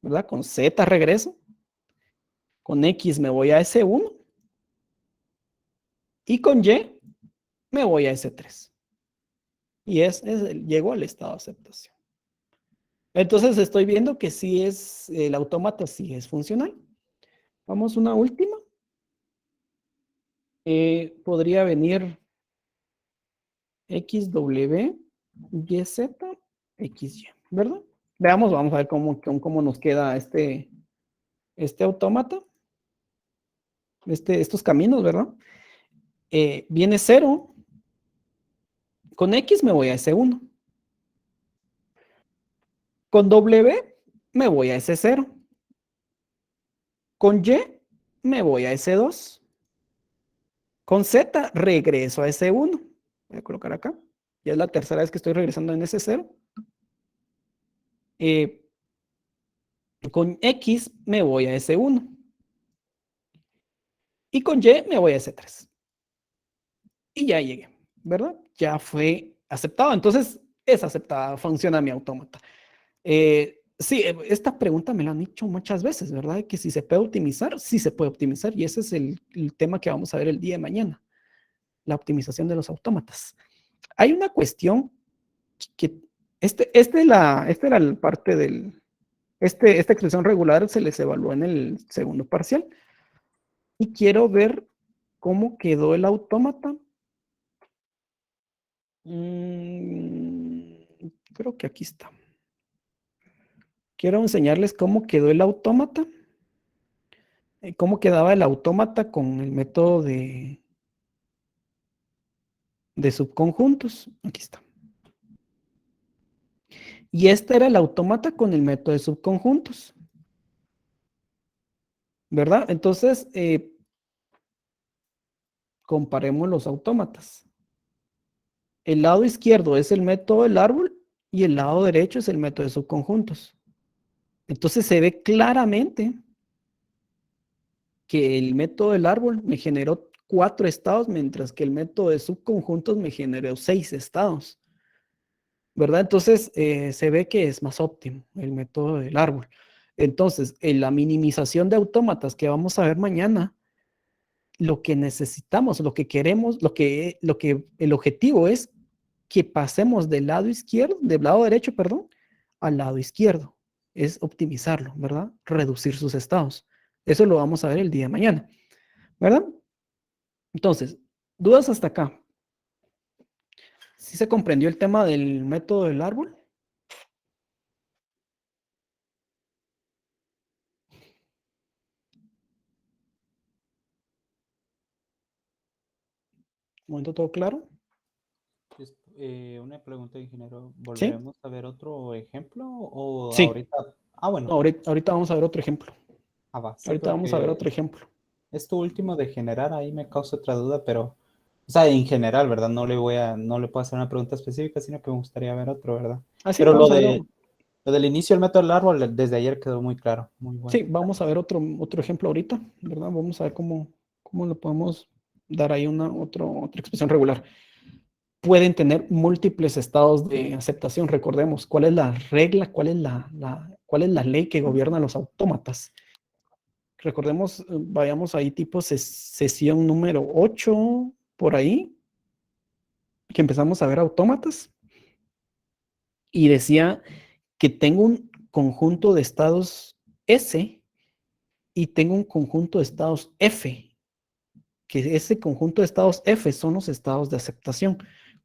¿verdad? Con Z regreso. Con X me voy a S1. Y con Y me voy a S3. Y llego al estado de aceptación. Entonces estoy viendo que sí es, el autómata sí es funcional. Vamos una última. Podría venir XW, YZ, XY, ¿verdad? Veamos, vamos a ver cómo nos queda este autómata. Estos caminos, ¿verdad? Viene 0. Con X me voy a S1. Con W me voy a S0. Con Y me voy a S2. Con Z regreso a S1. Voy a colocar acá. Ya es la tercera vez que estoy regresando en S0. Con X me voy a S1. Y con Y me voy a S3. Y ya llegué, ¿verdad? Ya fue aceptado. Entonces, es aceptada, funciona mi autómata. Sí, esta pregunta me la han hecho muchas veces, ¿verdad? Que si se puede optimizar, sí se puede optimizar. Y ese es el tema que vamos a ver el día de mañana, la optimización de los autómatas. Hay una cuestión que esta era la parte esta expresión regular se les evaluó en el segundo parcial. Y quiero ver cómo quedó el autómata. Creo que aquí está. Quiero enseñarles cómo quedó el autómata. Cómo quedaba el autómata con el método de subconjuntos. Aquí está. Y este era el autómata con el método de subconjuntos. ¿Verdad? Entonces, comparemos los autómatas. El lado izquierdo es el método del árbol y el lado derecho es el método de subconjuntos. Entonces se ve claramente que el método del árbol me generó 4 estados, mientras que el método de subconjuntos me generó 6 estados. ¿Verdad? Entonces se ve que es más óptimo el método del árbol. Entonces, en la minimización de autómatas que vamos a ver mañana, lo que necesitamos, lo que queremos, el objetivo es que pasemos del lado izquierdo, del lado derecho, perdón, al lado izquierdo. Es optimizarlo, ¿verdad? Reducir sus estados. Eso lo vamos a ver el día de mañana, ¿verdad? Entonces, dudas hasta acá. ¿Sí se comprendió el tema del método del árbol? ¿Momento todo claro? Una pregunta, ingeniero. ¿Sí? ¿Volveremos a ver otro ejemplo o Sí. ahorita? Ah, bueno. No, ahorita vamos a ver otro ejemplo. Sí, Ahorita vamos a ver porque otro ejemplo. esto último de generar ahí me causa otra duda, pero, o sea, en general, ¿verdad? No le puedo hacer una pregunta específica, sino que me gustaría ver otro, ¿verdad? Así, Pero vamos a ver. lo del inicio del método del árbol desde ayer quedó muy claro, muy bueno. Sí, vamos a ver otro ejemplo ahorita, ¿verdad? Vamos a ver cómo le podemos dar ahí otra expresión regular. Pueden tener múltiples estados de aceptación. Recordemos cuál es la regla, cuál es la ley que gobierna los autómatas. Recordemos, vayamos ahí tipo sesión número 8, por ahí, que empezamos a ver autómatas. Y decía que tengo un conjunto de estados S y tengo un conjunto de estados F, que ese conjunto de estados F son los estados de aceptación.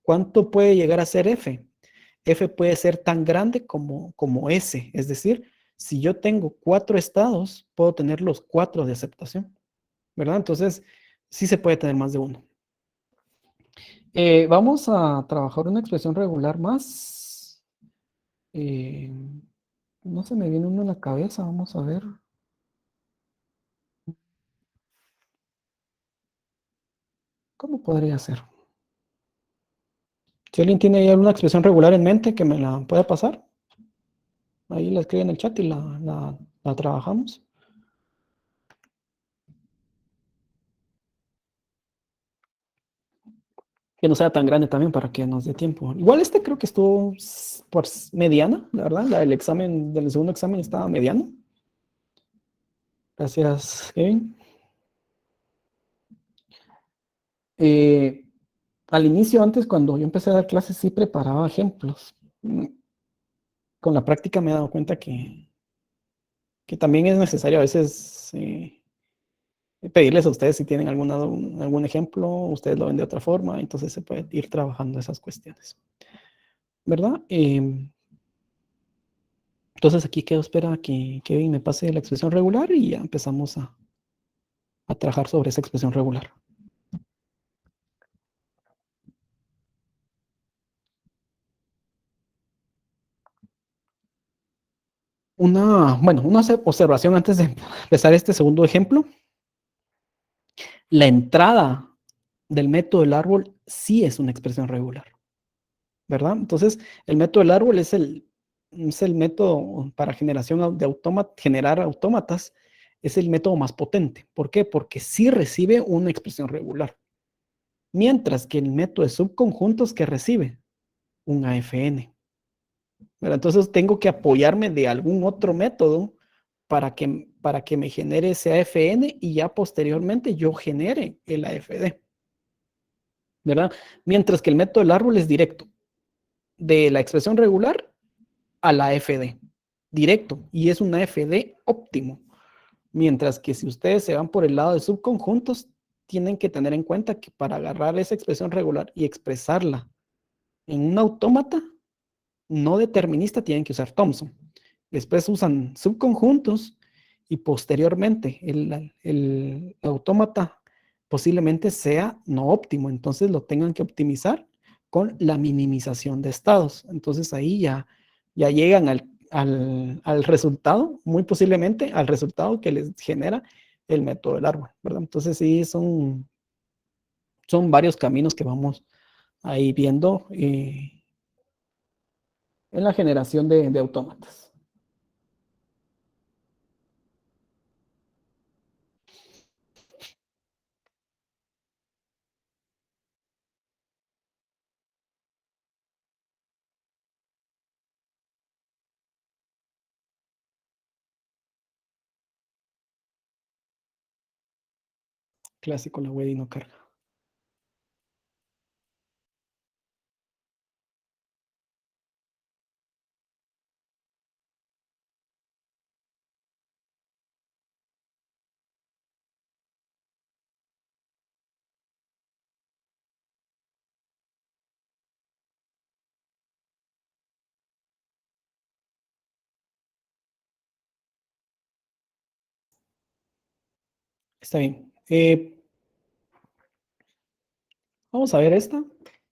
¿Cuánto puede llegar a ser F? F puede ser tan grande como S, es decir, si yo tengo 4 estados, puedo tener los 4 de aceptación, ¿verdad? Entonces, sí se puede tener más de uno. Vamos a trabajar una expresión regular más. No se me viene uno en la cabeza, vamos a ver. ¿Cómo podría ser? Si alguien tiene ahí alguna expresión regular en mente que me la pueda pasar, ahí la escribe en el chat y la trabajamos. Que no sea tan grande también para que nos dé tiempo. Igual este creo que estuvo por mediana, la verdad. La del examen, del segundo examen estaba mediano. Gracias, Kevin. Al inicio, antes, cuando yo empecé a dar clases, sí preparaba ejemplos. Con la práctica me he dado cuenta que también es necesario a veces pedirles a ustedes si tienen algún ejemplo, ustedes lo ven de otra forma, entonces se puede ir trabajando esas cuestiones. ¿Verdad? Entonces aquí quedo espera que Kevin me pase la expresión regular y ya empezamos a trabajar sobre esa expresión regular. Una observación antes de empezar este segundo ejemplo. La entrada del método del árbol sí es una expresión regular, ¿verdad? Entonces, el método del árbol es el es el método para generación de generar autómatas, es el método más potente. ¿Por qué? Porque sí recibe una expresión regular. Mientras que el método de subconjuntos que recibe un AFN. ¿Verdad? Entonces tengo que apoyarme de algún otro método para que me genere ese AFN y ya posteriormente yo genere el AFD. ¿Verdad? Mientras que el método del árbol es directo. De la expresión regular a la AFD. Directo. Y es un AFD óptimo. Mientras que si ustedes se van por el lado de subconjuntos, tienen que tener en cuenta que para agarrar esa expresión regular y expresarla en un autómata no determinista, tienen que usar Thomson. Después usan subconjuntos y posteriormente el autómata posiblemente sea no óptimo, entonces lo tengan que optimizar con la minimización de estados. Entonces ahí ya llegan al resultado, muy posiblemente al resultado que les genera el método del árbol, ¿verdad? Entonces sí, son varios caminos que vamos ahí viendo en la generación de autómatas. Clásico, la web y no carga. Está bien. Vamos a ver esta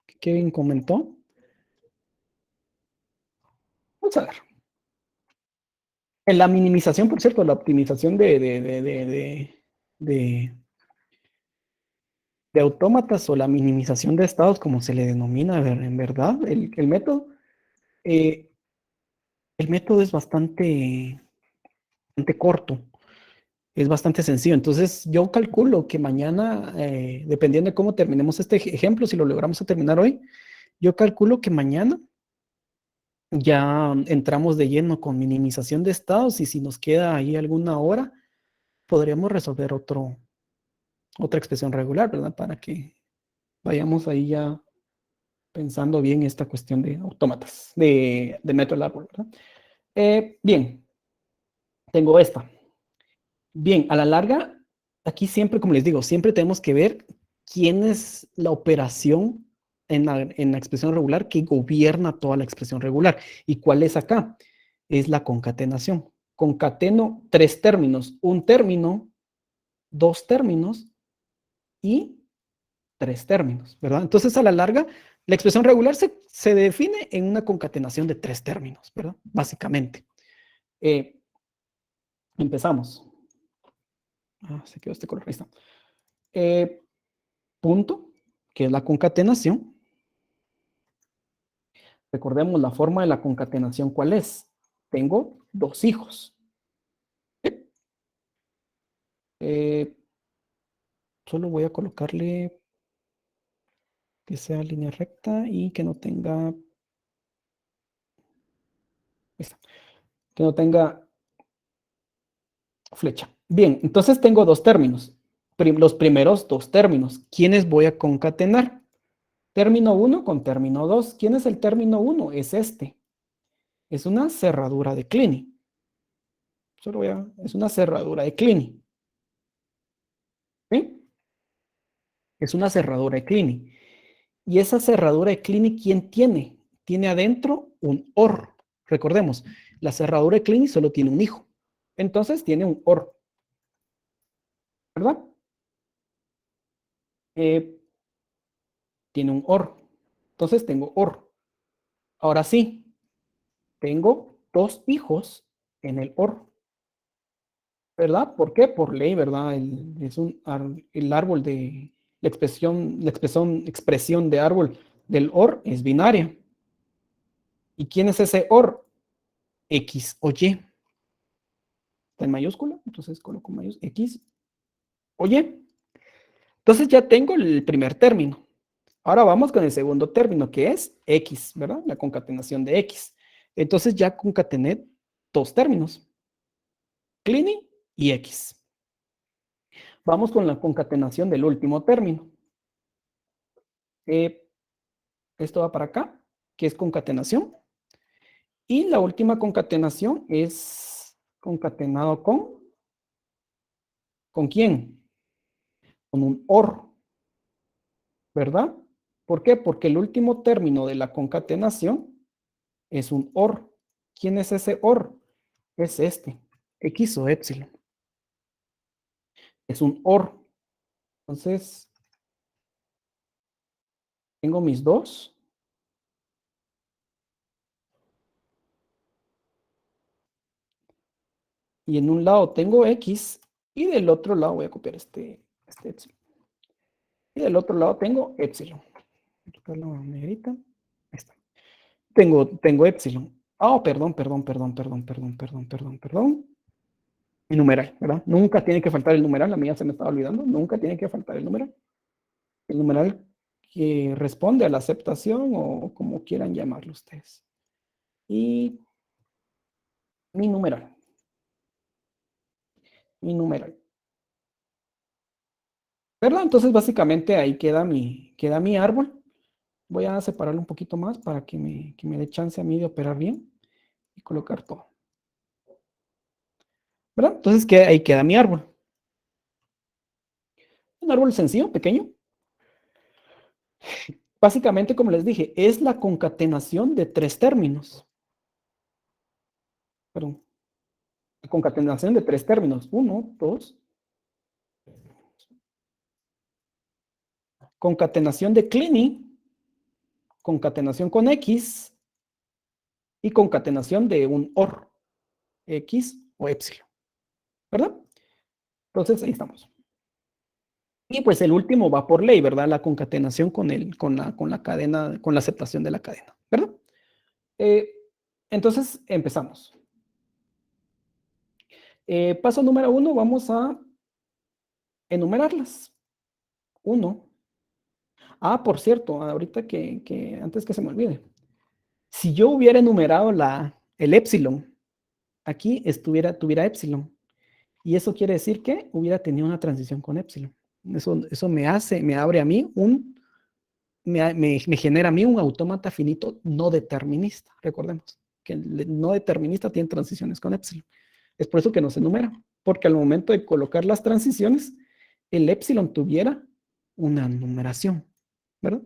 que Kevin comentó. Vamos a ver. En la minimización, por cierto, la optimización de autómatas o la minimización de estados, como se le denomina en verdad, eh, el método es bastante corto, es bastante sencillo. Entonces, yo calculo que mañana, dependiendo de cómo terminemos este ejemplo, si lo logramos a terminar hoy, yo calculo que mañana ya entramos de lleno con minimización de estados y si nos queda ahí alguna hora, podríamos resolver otra expresión regular, ¿verdad? Para que vayamos ahí ya pensando bien esta cuestión de autómatas, de método del árbol, ¿verdad? Bien, tengo esta. Bien, a la larga, aquí siempre, como les digo, siempre tenemos que ver quién es la operación en la expresión regular que gobierna toda la expresión regular. ¿Y cuál es acá? Es la concatenación. Concateno tres términos, un término, dos términos y tres términos, ¿verdad? Entonces, a la larga, la expresión regular se define en una concatenación de tres términos, ¿verdad? Básicamente. Empezamos. Se quedó este color, ahí está. Punto, que es la concatenación. Recordemos la forma de la concatenación, ¿cuál es? Tengo dos hijos. Solo voy a colocarle que sea línea recta y que no tenga... que no tenga flecha. Bien, entonces tengo dos términos. Los primeros dos términos. ¿Quiénes voy a concatenar? Término 1 con término 2. ¿Quién es el término 1? Es este. Es una cerradura de Kleene. Es una cerradura de Kleene. ¿Sí? Es una cerradura de Kleene. Y esa cerradura de Kleene, ¿quién tiene? Tiene adentro un OR. Recordemos, la cerradura de Kleene solo tiene un hijo. Entonces tiene un OR. ¿Verdad? Tiene un OR. Entonces tengo OR. Ahora sí, tengo dos hijos en el OR. ¿Verdad? ¿Por qué? Por ley, ¿verdad? El árbol de la expresión de árbol del OR es binaria. ¿Y quién es ese OR? X o Y. Está en mayúscula, entonces coloco mayúscula X o Y. Entonces ya tengo el primer término. Ahora vamos con el segundo término, que es X, ¿verdad? La concatenación de X. Entonces ya concatené dos términos, Clini y X. Vamos con la concatenación del último término. Esto va para acá, que es concatenación. Y la última concatenación es concatenado ¿con quién? Con un OR, ¿verdad? ¿Por qué? Porque el último término de la concatenación es un OR. ¿Quién es ese OR? Es este, X o epsilon. Es un OR. Entonces, tengo mis dos. Y en un lado tengo X y del otro lado voy a copiar este epsilon. Y del otro lado tengo epsilon. Voy a quitar la negrita. Ahí está. Tengo epsilon. Oh, perdón. Mi numeral, ¿verdad? Nunca tiene que faltar el numeral. La mía se me estaba olvidando. Nunca tiene que faltar el numeral. El numeral que responde a la aceptación o como quieran llamarlo ustedes. Y mi numeral. ¿Verdad? Entonces, básicamente ahí queda mi árbol. Voy a separarlo un poquito más para que me dé chance a mí de operar bien y colocar todo. ¿Verdad? Entonces, ahí queda mi árbol. Un árbol sencillo, pequeño. Básicamente, como les dije, es la concatenación de tres términos. Perdón. La concatenación de tres términos. 1, 2. Concatenación de Clini. Concatenación con X. Y concatenación de un OR. X o epsilon. ¿Verdad? Entonces, ahí estamos. Y pues el último va por ley, ¿verdad? La concatenación con la cadena, con la aceptación de la cadena, ¿verdad? Entonces, empezamos. Paso número 1, vamos a enumerarlas. 1. Ah, por cierto, ahorita antes que se me olvide. Si yo hubiera enumerado el epsilon, aquí tuviera epsilon. Y eso quiere decir que hubiera tenido una transición con epsilon. Eso me abre a mí me genera a mí un autómata finito no determinista. Recordemos que el no determinista tiene transiciones con epsilon. Es por eso que no se enumera, porque al momento de colocar las transiciones, el epsilon tuviera una numeración, ¿verdad?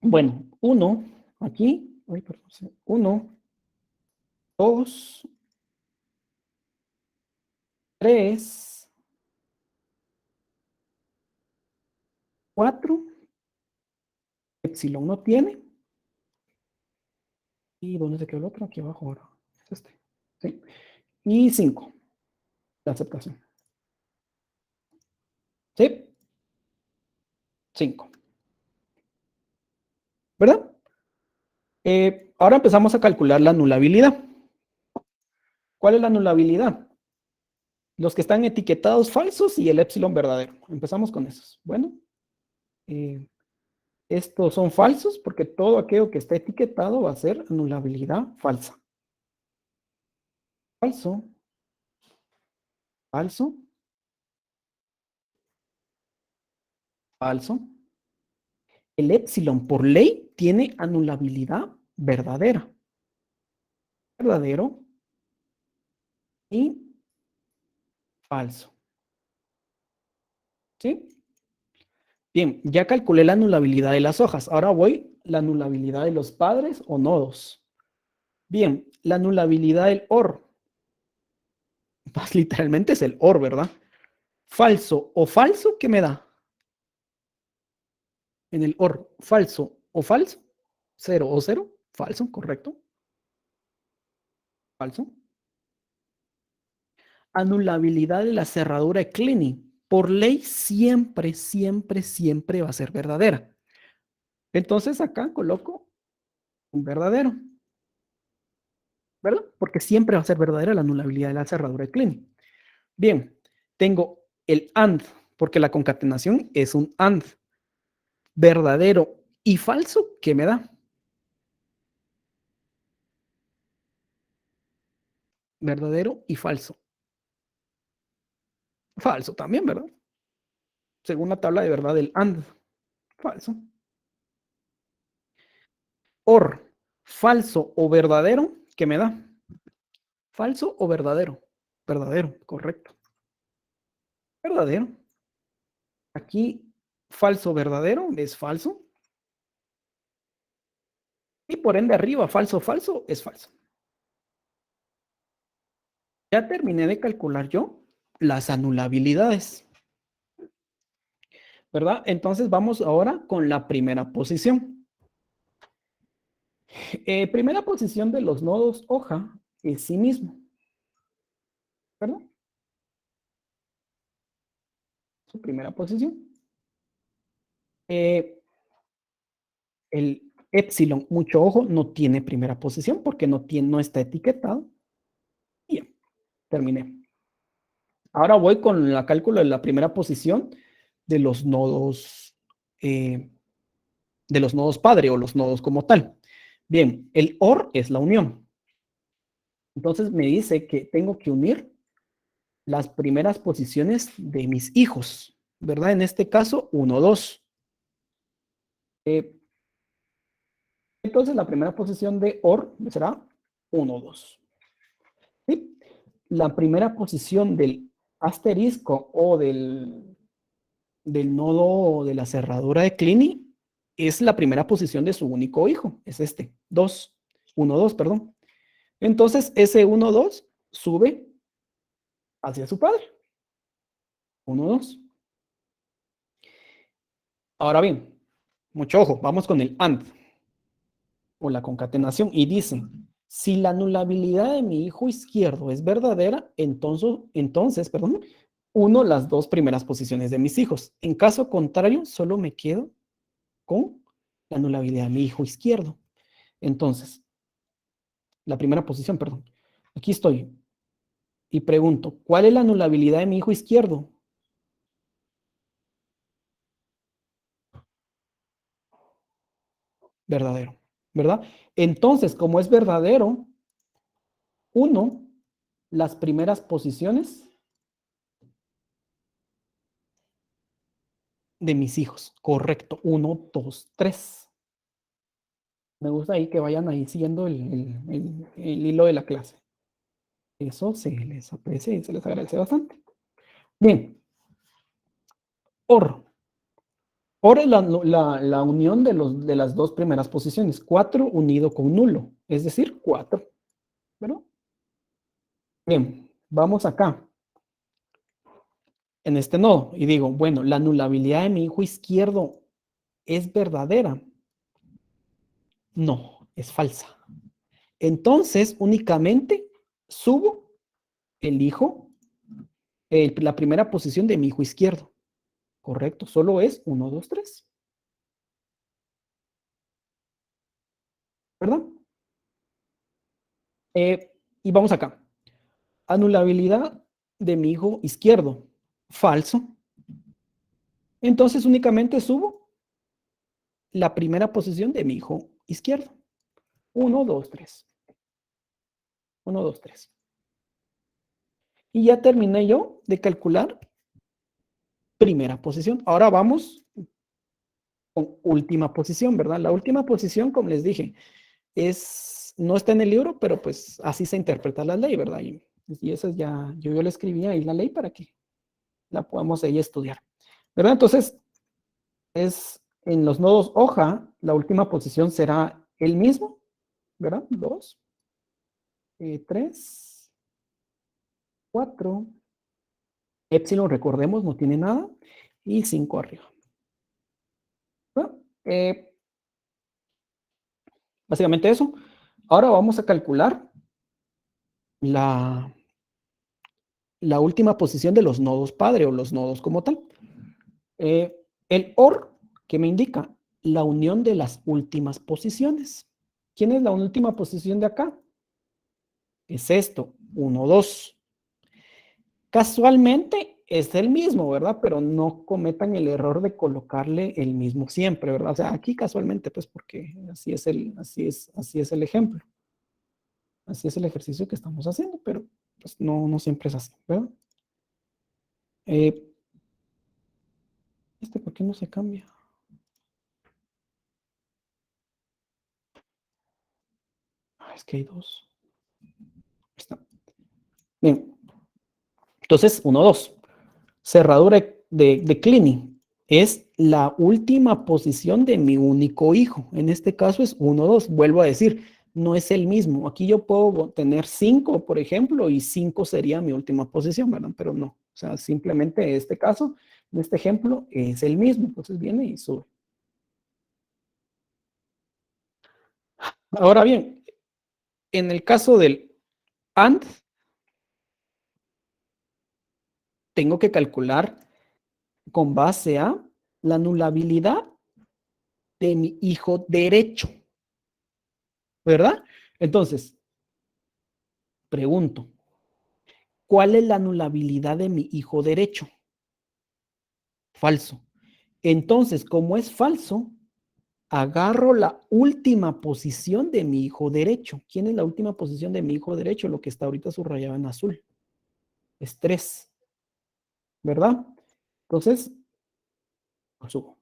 Bueno, 1, aquí, 1, 2, 3, 4, epsilon no tiene. ¿Y dónde se quedó el otro? Aquí abajo ahora. Es este. ¿Sí? Y 5, la aceptación. ¿Sí? 5. ¿Verdad? Ahora empezamos a calcular la anulabilidad. ¿Cuál es la anulabilidad? Los que están etiquetados falsos y el epsilon verdadero. Empezamos con esos. Bueno, estos son falsos porque todo aquello que está etiquetado va a ser anulabilidad falsa. Falso. Falso. Falso. El epsilon por ley tiene anulabilidad verdadera. Verdadero. Y falso. ¿Sí? Bien, ya calculé la anulabilidad de las hojas. Ahora voy la anulabilidad de los padres o nodos. Bien, la anulabilidad del OR. Pues literalmente es el OR, ¿verdad? Falso o falso, ¿qué me da? En el OR, falso o falso. 0 o 0. Falso, correcto. Falso. Anulabilidad de la cerradura de Kleene. Por ley siempre va a ser verdadera. Entonces acá coloco un verdadero. ¿verdad? Porque siempre va a ser verdadera la anulabilidad de la cerradura de Kleene. Bien, tengo el AND, porque la concatenación es un AND. Verdadero y falso, ¿qué me da? Verdadero y falso. Falso también, ¿verdad? Según la tabla de verdad del AND. Falso. OR, falso o verdadero, ¿qué me da? Falso o verdadero. Verdadero, correcto. Verdadero. Aquí, falso, verdadero, es falso. Y por ende arriba, falso, falso, es falso. Ya terminé de calcular yo las anulabilidades, ¿verdad? Entonces vamos ahora con la primera posición. Primera posición de los nodos hoja es sí mismo, ¿verdad? Su primera posición. El epsilon, mucho ojo, no tiene primera posición porque no está etiquetado. Y ya, terminé. Ahora voy con el cálculo de la primera posición de los nodos padre o los nodos como tal. Bien, el OR es la unión. Entonces me dice que tengo que unir las primeras posiciones de mis hijos, ¿verdad? En este caso, 1, 2. Entonces la primera posición de OR será 1, 2. ¿Sí? La primera posición del asterisco o del nodo de la cerradura de Kleene es la primera posición de su único hijo, es este, 2, 1, 2, perdón. Entonces ese 1, 2 sube hacia su padre, 1, 2. Ahora bien, mucho ojo, vamos con el AND o la concatenación y dice, si la anulabilidad de mi hijo izquierdo es verdadera, entonces, uno las dos primeras posiciones de mis hijos. En caso contrario, solo me quedo con la anulabilidad de mi hijo izquierdo. Entonces, la primera posición, perdón. Aquí estoy y pregunto, ¿cuál es la anulabilidad de mi hijo izquierdo? Verdadero, ¿verdad? Entonces, como es verdadero, uno, las primeras posiciones de mis hijos. Correcto. 1, 2, 3. Me gusta ahí que vayan ahí siguiendo el hilo de la clase. Eso se les aprecia y se les agradece bastante. Bien. OR. OR es la unión de las dos primeras posiciones. 4 unido con nulo. Es decir, 4. ¿Verdad? Bien. Vamos acá. En este nodo. Y digo, bueno, la anulabilidad de mi hijo izquierdo es verdadera. No, es falsa. Entonces, únicamente subo el hijo, la primera posición de mi hijo izquierdo. Correcto, solo es 1, 2, 3. ¿Verdad? Y vamos acá. Anulabilidad de mi hijo izquierdo. Falso. Entonces únicamente subo la primera posición de mi hijo izquierdo. 1, 2, 3. 1, 2, 3. Y ya terminé yo de calcular primera posición. Ahora vamos con última posición, ¿verdad? La última posición, como les dije, no está en el libro, pero pues así se interpreta la ley, ¿verdad? Y eso ya, yo le escribí ahí la ley para que la podamos ahí estudiar, ¿verdad? Entonces, es en los nodos hoja, la última posición será el mismo, ¿verdad? 2, 3, 4, epsilon, recordemos, no tiene nada, y 5 arriba. ¿Verdad? Básicamente eso. Ahora vamos a calcular la última posición de los nodos padre o los nodos como tal. El OR, que me indica la unión de las últimas posiciones. ¿Quién es la última posición de acá? es esto, 1, 2. Casualmente es el mismo, ¿verdad? Pero no cometan el error de colocarle el mismo siempre, ¿verdad? O sea, aquí casualmente, pues porque así es el ejemplo. Así es el ejercicio que estamos haciendo, pero pues no siempre es así, ¿verdad? ¿Por qué no se cambia? Es que hay dos. Está. Bien. Entonces, 1, 2. Cerradura de Clini. Es la última posición de mi único hijo. En este caso es 1, 2. Vuelvo a decir, no es el mismo. Aquí yo puedo tener 5, por ejemplo, y 5 sería mi última posición, ¿verdad? Pero no. O sea, simplemente en este caso, en este ejemplo, es el mismo. Entonces viene y sube. Ahora bien, en el caso del AND, tengo que calcular con base a la anulabilidad de mi hijo derecho, ¿verdad? Entonces, pregunto, ¿cuál es la anulabilidad de mi hijo derecho? Falso. Entonces, como es falso, agarro la última posición de mi hijo derecho. ¿Quién es la última posición de mi hijo derecho? Lo que está ahorita subrayado en azul. Es 3, ¿verdad? Entonces, lo subo.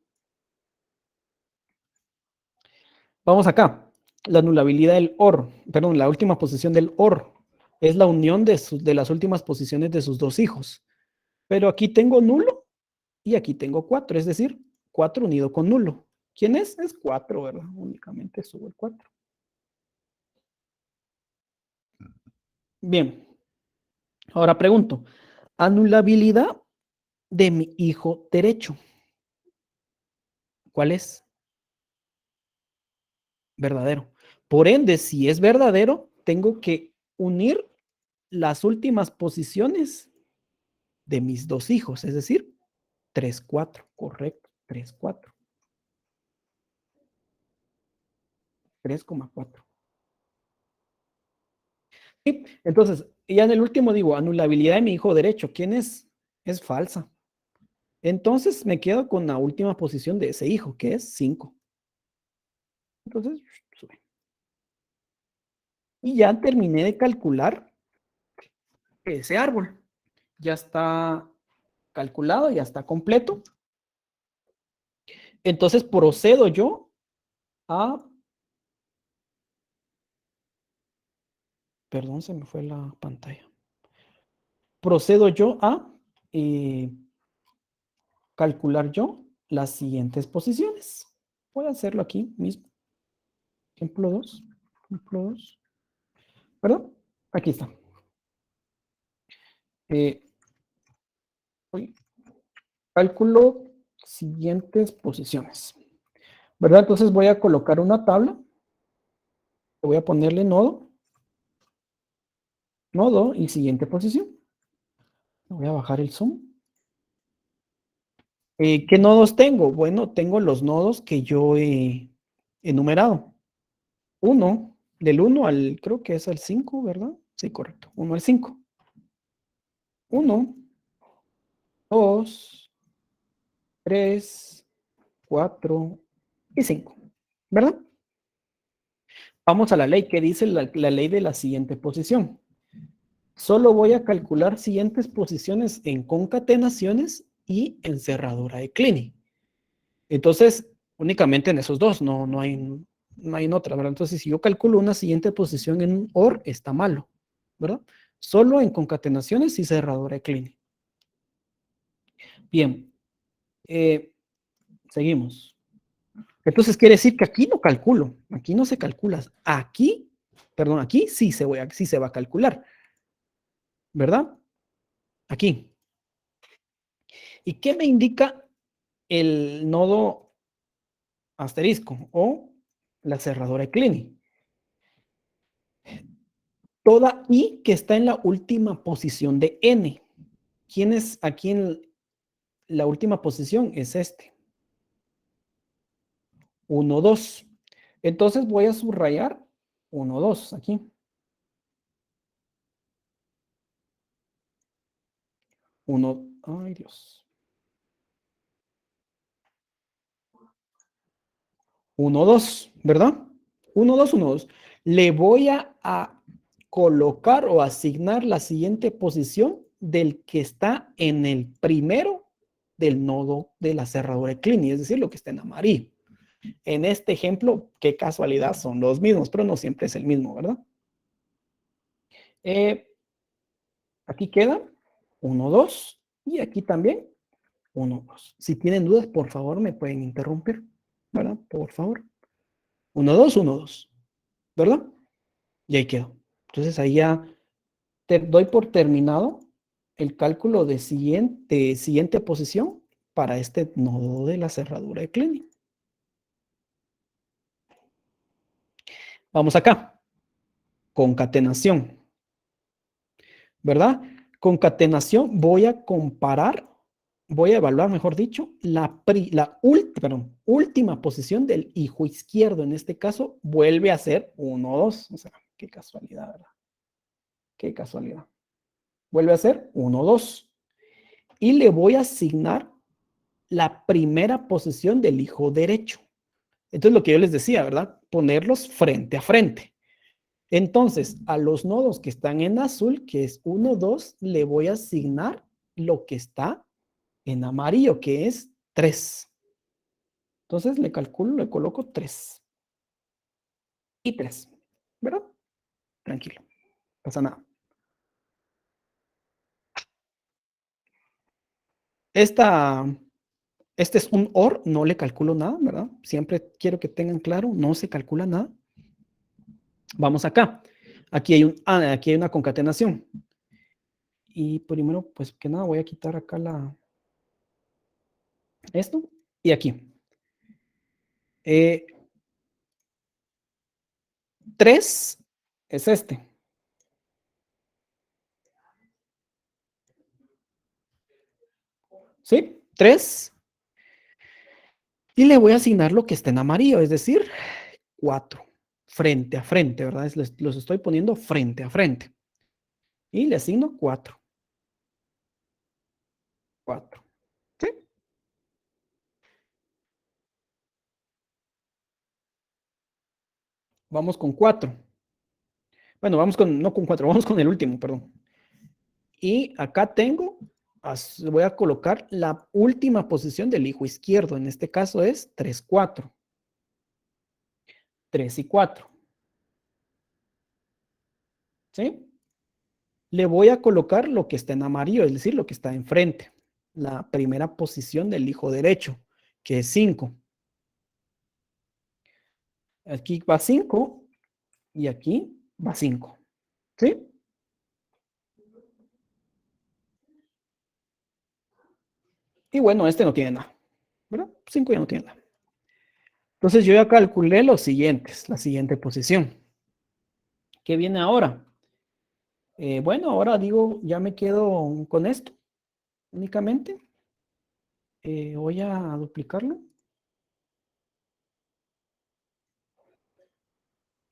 Vamos acá. La anulabilidad del OR, perdón, la última posición del OR es la unión de las últimas posiciones de sus dos hijos. Pero aquí tengo nulo y aquí tengo 4, es decir, 4 unido con nulo. ¿Quién es? Es 4, ¿verdad? Únicamente subo el 4. Bien. Ahora pregunto, anulabilidad de mi hijo derecho. ¿Cuál es? Verdadero. Por ende, si es verdadero, tengo que unir las últimas posiciones de mis dos hijos, es decir, 3, 4, correcto, 3, 4, 3,4. Sí, entonces, ya en el último digo, anulabilidad de mi hijo derecho, ¿quién es? Es falsa. Entonces me quedo con la última posición de ese hijo, que es 5. Entonces, sube. Y ya terminé de calcular ese árbol. Ya está calculado, ya está completo. Entonces procedo yo a... Perdón, se me fue la pantalla. Procedo yo a calcular yo las siguientes posiciones. Voy a hacerlo aquí mismo. Ejemplo 2. Ejemplo 2. ¿Perdón? Aquí está. Cálculo siguientes posiciones. ¿Verdad? Entonces voy a colocar una tabla. Voy a ponerle nodo. Nodo y siguiente posición. Voy a bajar el zoom. ¿Qué nodos tengo? Bueno, tengo los nodos que yo he enumerado. 1, del 1 al, creo que es al 5, ¿verdad? Sí, correcto. 1 al 5. 1, 2, 3, 4 y 5. ¿Verdad? Vamos a la ley. ¿Qué dice la ley de la siguiente posición? Solo voy a calcular siguientes posiciones en concatenaciones y en cerradura de Kleene. Entonces, únicamente en esos dos, no hay en otra, ¿verdad? Entonces, si yo calculo una siguiente posición en un OR, está malo, ¿verdad? Solo en concatenaciones y cerradura de Kleene. Bien, seguimos. Entonces, quiere decir que aquí no calculo, aquí no se calcula. Aquí, perdón, aquí sí se va a calcular, ¿verdad? Aquí. ¿Y qué me indica el nodo asterisco o la cerradura de Kleene? Toda I que está en la última posición de N. ¿Quién es aquí en la última posición? Es este. 1, 2. Entonces voy a subrayar 1, 2 aquí. Ay Dios. 1, 2, ¿verdad? 1, 2, 1, 2. Le voy a colocar o asignar la siguiente posición del que está en el primero del nodo de la cerradura de Kleene, es decir, lo que está en amarillo. En este ejemplo, qué casualidad, son los mismos, pero no siempre es el mismo, ¿verdad? Aquí queda 1, 2 y aquí también 1, 2. Si tienen dudas, por favor, me pueden interrumpir, ¿verdad? Por favor. 1, 2, 1, 2, ¿verdad? Y ahí quedó. Entonces ahí ya te doy por terminado el cálculo de siguiente posición para este nodo de la cerradura de Kleene. Vamos acá. Concatenación. ¿Verdad? Concatenación, voy a comparar, voy a evaluar, mejor dicho, la última posición del hijo izquierdo. En este caso, vuelve a ser 1, 2. O sea, qué casualidad, ¿verdad? Qué casualidad. Vuelve a ser 1, 2. Y le voy a asignar la primera posición del hijo derecho. Entonces, lo que yo les decía, ¿verdad? Ponerlos frente a frente. Entonces, a los nodos que están en azul, que es 1, 2, le voy a asignar lo que está en amarillo, que es 3. Entonces, le calculo, le coloco 3. Y 3, ¿verdad? Tranquilo, no pasa nada. Este es un OR, no le calculo nada, ¿verdad? Siempre quiero que tengan claro, no se calcula nada. Vamos acá. Aquí hay una concatenación. Y primero, pues que nada, voy a quitar acá esto y aquí. 3 es este. ¿Sí? 3. Y le voy a asignar lo que está en amarillo, es decir, 4. Frente a frente, ¿verdad? Los estoy poniendo frente a frente. Y le asigno 4. 4. ¿Sí? Vamos con 4. Bueno, no con 4, vamos con el último, perdón. Y acá voy a colocar la última posición del hijo izquierdo. En este caso es 3, 4. 3 y 4. ¿Sí? Le voy a colocar lo que está en amarillo, es decir, lo que está enfrente. La primera posición del hijo derecho, que es 5. Aquí va 5 y aquí va 5. ¿Sí? Y bueno, este no tiene nada, ¿verdad? 5 ya no tiene nada. Entonces yo ya calculé los siguientes, la siguiente posición. ¿Qué viene ahora? Bueno, ahora digo, ya me quedo con esto únicamente. Voy a duplicarlo.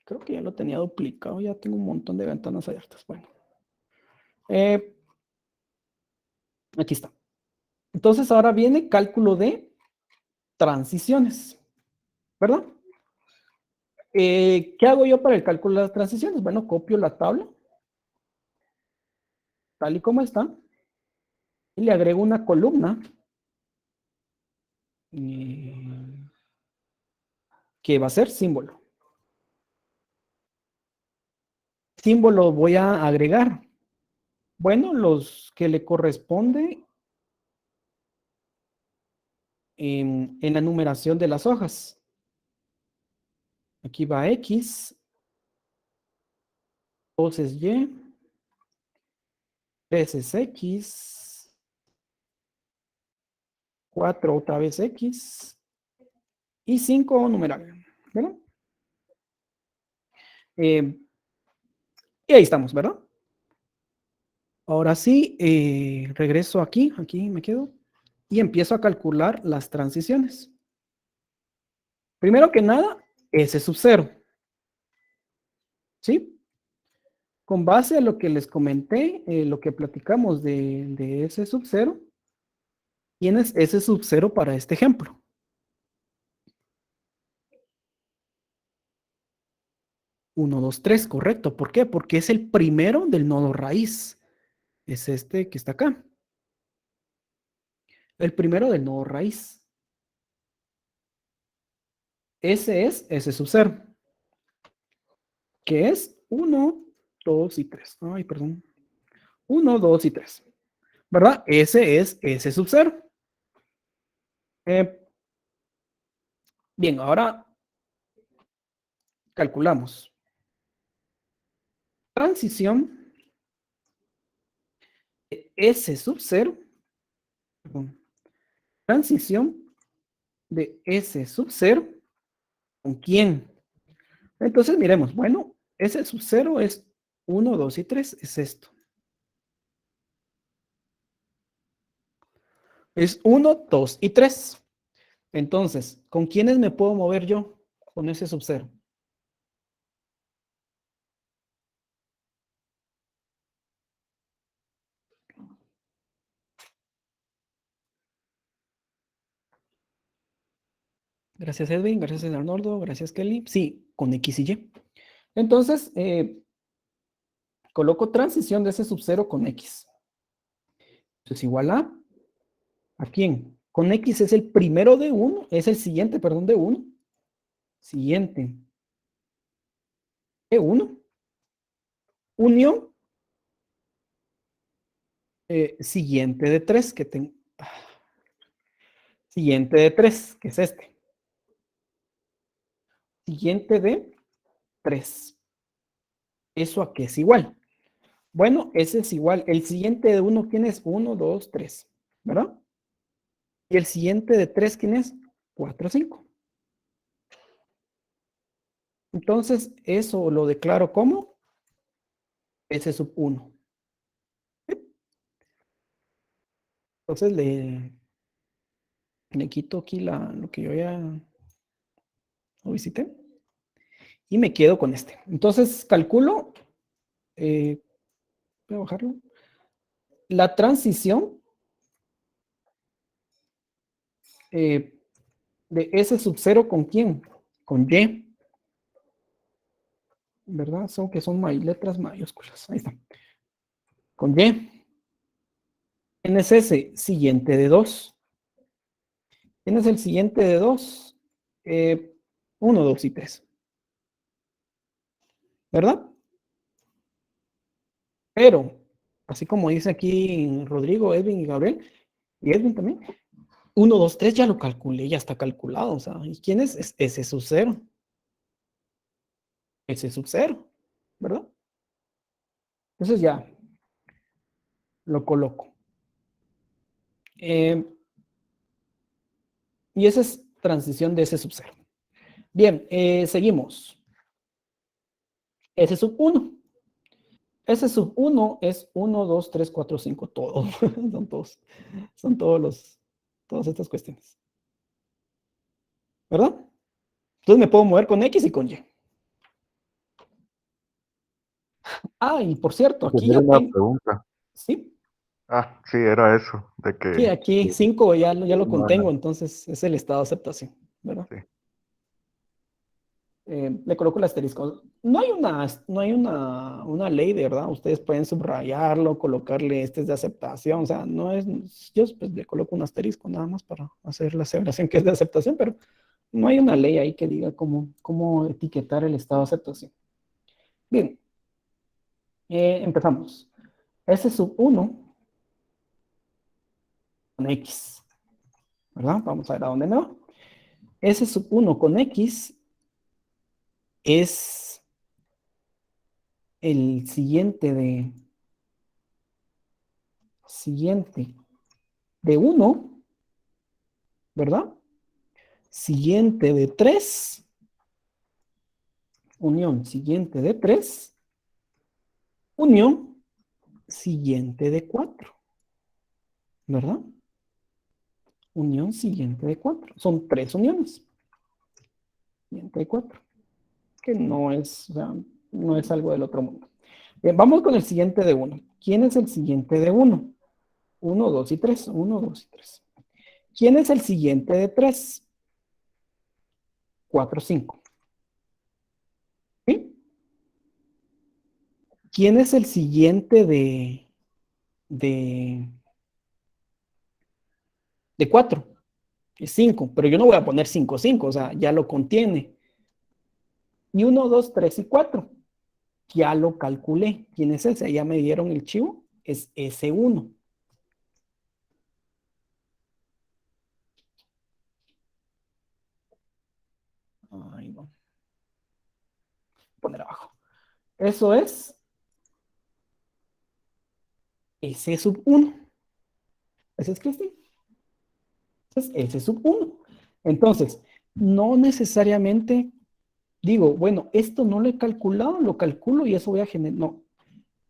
Creo que ya lo tenía duplicado, ya tengo un montón de ventanas abiertas. Bueno, aquí está. Entonces ahora viene cálculo de transiciones, ¿verdad? ¿Qué hago yo para el cálculo de las transiciones? Bueno, copio la tabla, tal y como está, y le agrego una columna que va a ser símbolo. Símbolo voy a agregar. Bueno, los que le corresponde en la numeración de las hojas. Aquí va X, 2 es Y, 3 es X, 4 otra vez X, y 5 numeral, ¿verdad? Y ahí estamos, ¿verdad? Ahora sí, regreso aquí me quedo, y empiezo a calcular las transiciones. Primero que nada, S sub 0. ¿Sí? con base a lo que les comenté, lo que platicamos de S sub 0, tienes S sub 0 para este ejemplo. Uno, 2, 3, correcto. ¿Por qué? Porque es el primero del nodo raíz. Es este que está acá. El primero del nodo raíz. Ese es S sub 0. Que es 1, 2 y 3. Ay, perdón. 1, 2 y 3. ¿Verdad? Ese es S sub 0. Bien, ahora calculamos. Transición de S sub 0. Perdón, transición de S sub 0. ¿Con quién? Entonces, miremos. Bueno, S sub 0 es 1, 2 y 3. Es esto. Es 1, 2 y 3. Entonces, ¿con quiénes me puedo mover yo con S sub 0? Gracias, Edwin. Gracias, Arnoldo. Gracias, Kelly. Sí, con X y Y. Entonces, coloco transición de S sub 0 con X. Entonces, igual ¿a quién? Con X es el primero de 1, es el siguiente, perdón, de 1. Siguiente de 1. Unión. Siguiente de 3, que tengo. Siguiente de 3, que es este. Siguiente de 3. ¿Eso a qué es igual? Bueno, ese es igual. El siguiente de 1, ¿quién es? 1, 2, 3. ¿Verdad? Y el siguiente de 3, ¿quién es? 4, 5. Entonces, eso lo declaro como S sub 1. Entonces, le quito aquí lo que yo ya lo visité. Y me quedo con este. Entonces, calculo. Voy a bajarlo. La transición de S sub 0 ¿con quién? Con Y. ¿Verdad? Son letras mayúsculas. Ahí está. Con Y. ¿Quién es ese? Siguiente de 2. ¿Quién es el siguiente de 2? 1, 2 y 3. ¿Verdad? Pero, así como dice aquí Rodrigo, Edwin y Gabriel, y Edwin también, 1, 2, 3 ya lo calculé, ya está calculado. O sea, ¿y quién es? Es S sub 0. S sub 0, ¿verdad? Entonces ya lo coloco. Y esa es transición de S sub 0. Bien, seguimos. S sub 1. S sub 1 es 1, 2, 3, 4, 5, todo. Son todas estas cuestiones. ¿Verdad? Entonces me puedo mover con X y con Y. Ah, y por cierto, aquí Tenía ya una tengo. pregunta. Sí, Ah, sí, era eso, de sí, que aquí 5 ya lo no, contengo, entonces es el estado de aceptación. ¿Verdad? sí. Le coloco el asterisco. No hay una ley, de verdad. Ustedes pueden subrayarlo, colocarle este es de aceptación. O sea, no es. Yo pues, le coloco un asterisco nada más para hacer la aseveración que es de aceptación, pero no hay una ley ahí que diga cómo etiquetar el estado de aceptación. Bien, empezamos. S sub 1 con X. ¿Verdad? Vamos a ver a dónde me va. S sub 1 con X es el siguiente de 1, ¿verdad? Siguiente de 3, unión siguiente de 3, unión siguiente de 4, ¿verdad? Unión siguiente de 4. Son 3 uniones. Siguiente de 4. Que no es, o sea, no es algo del otro mundo. Vamos con el siguiente de 1. ¿Quién es el siguiente de 1? 1, 2 y 3. 1, 2 y 3. ¿Quién es el siguiente de 3? 4, 5. ¿Sí? ¿Quién es el siguiente de 4? Es 5, pero yo no voy a poner 5, 5, o sea, ya lo contiene. Y 1, 2, 3 y 4. Ya lo calculé. ¿Quién es ese? Ya me dieron el chivo. Es S1. Ay, no. Poner abajo. Eso es S sub 1. ¿Ese es Cristian? Es S sub 1. Entonces, no necesariamente digo, bueno, esto no lo he calculado, lo calculo y eso voy a generar. No.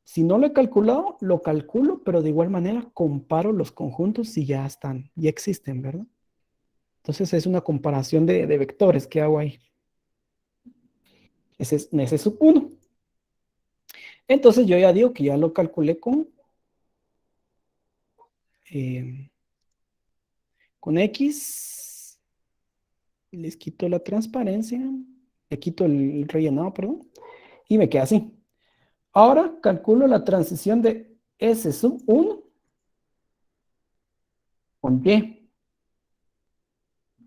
Si no lo he calculado, lo calculo, pero de igual manera comparo los conjuntos si ya están, ya existen, ¿verdad? Entonces es una comparación de vectores que hago ahí. Ese es sub 1. Entonces yo ya digo que ya lo calculé con X. Les quito la transparencia. Le quito el rellenado, perdón. Y me queda así. Ahora calculo la transición de S sub 1 con Y.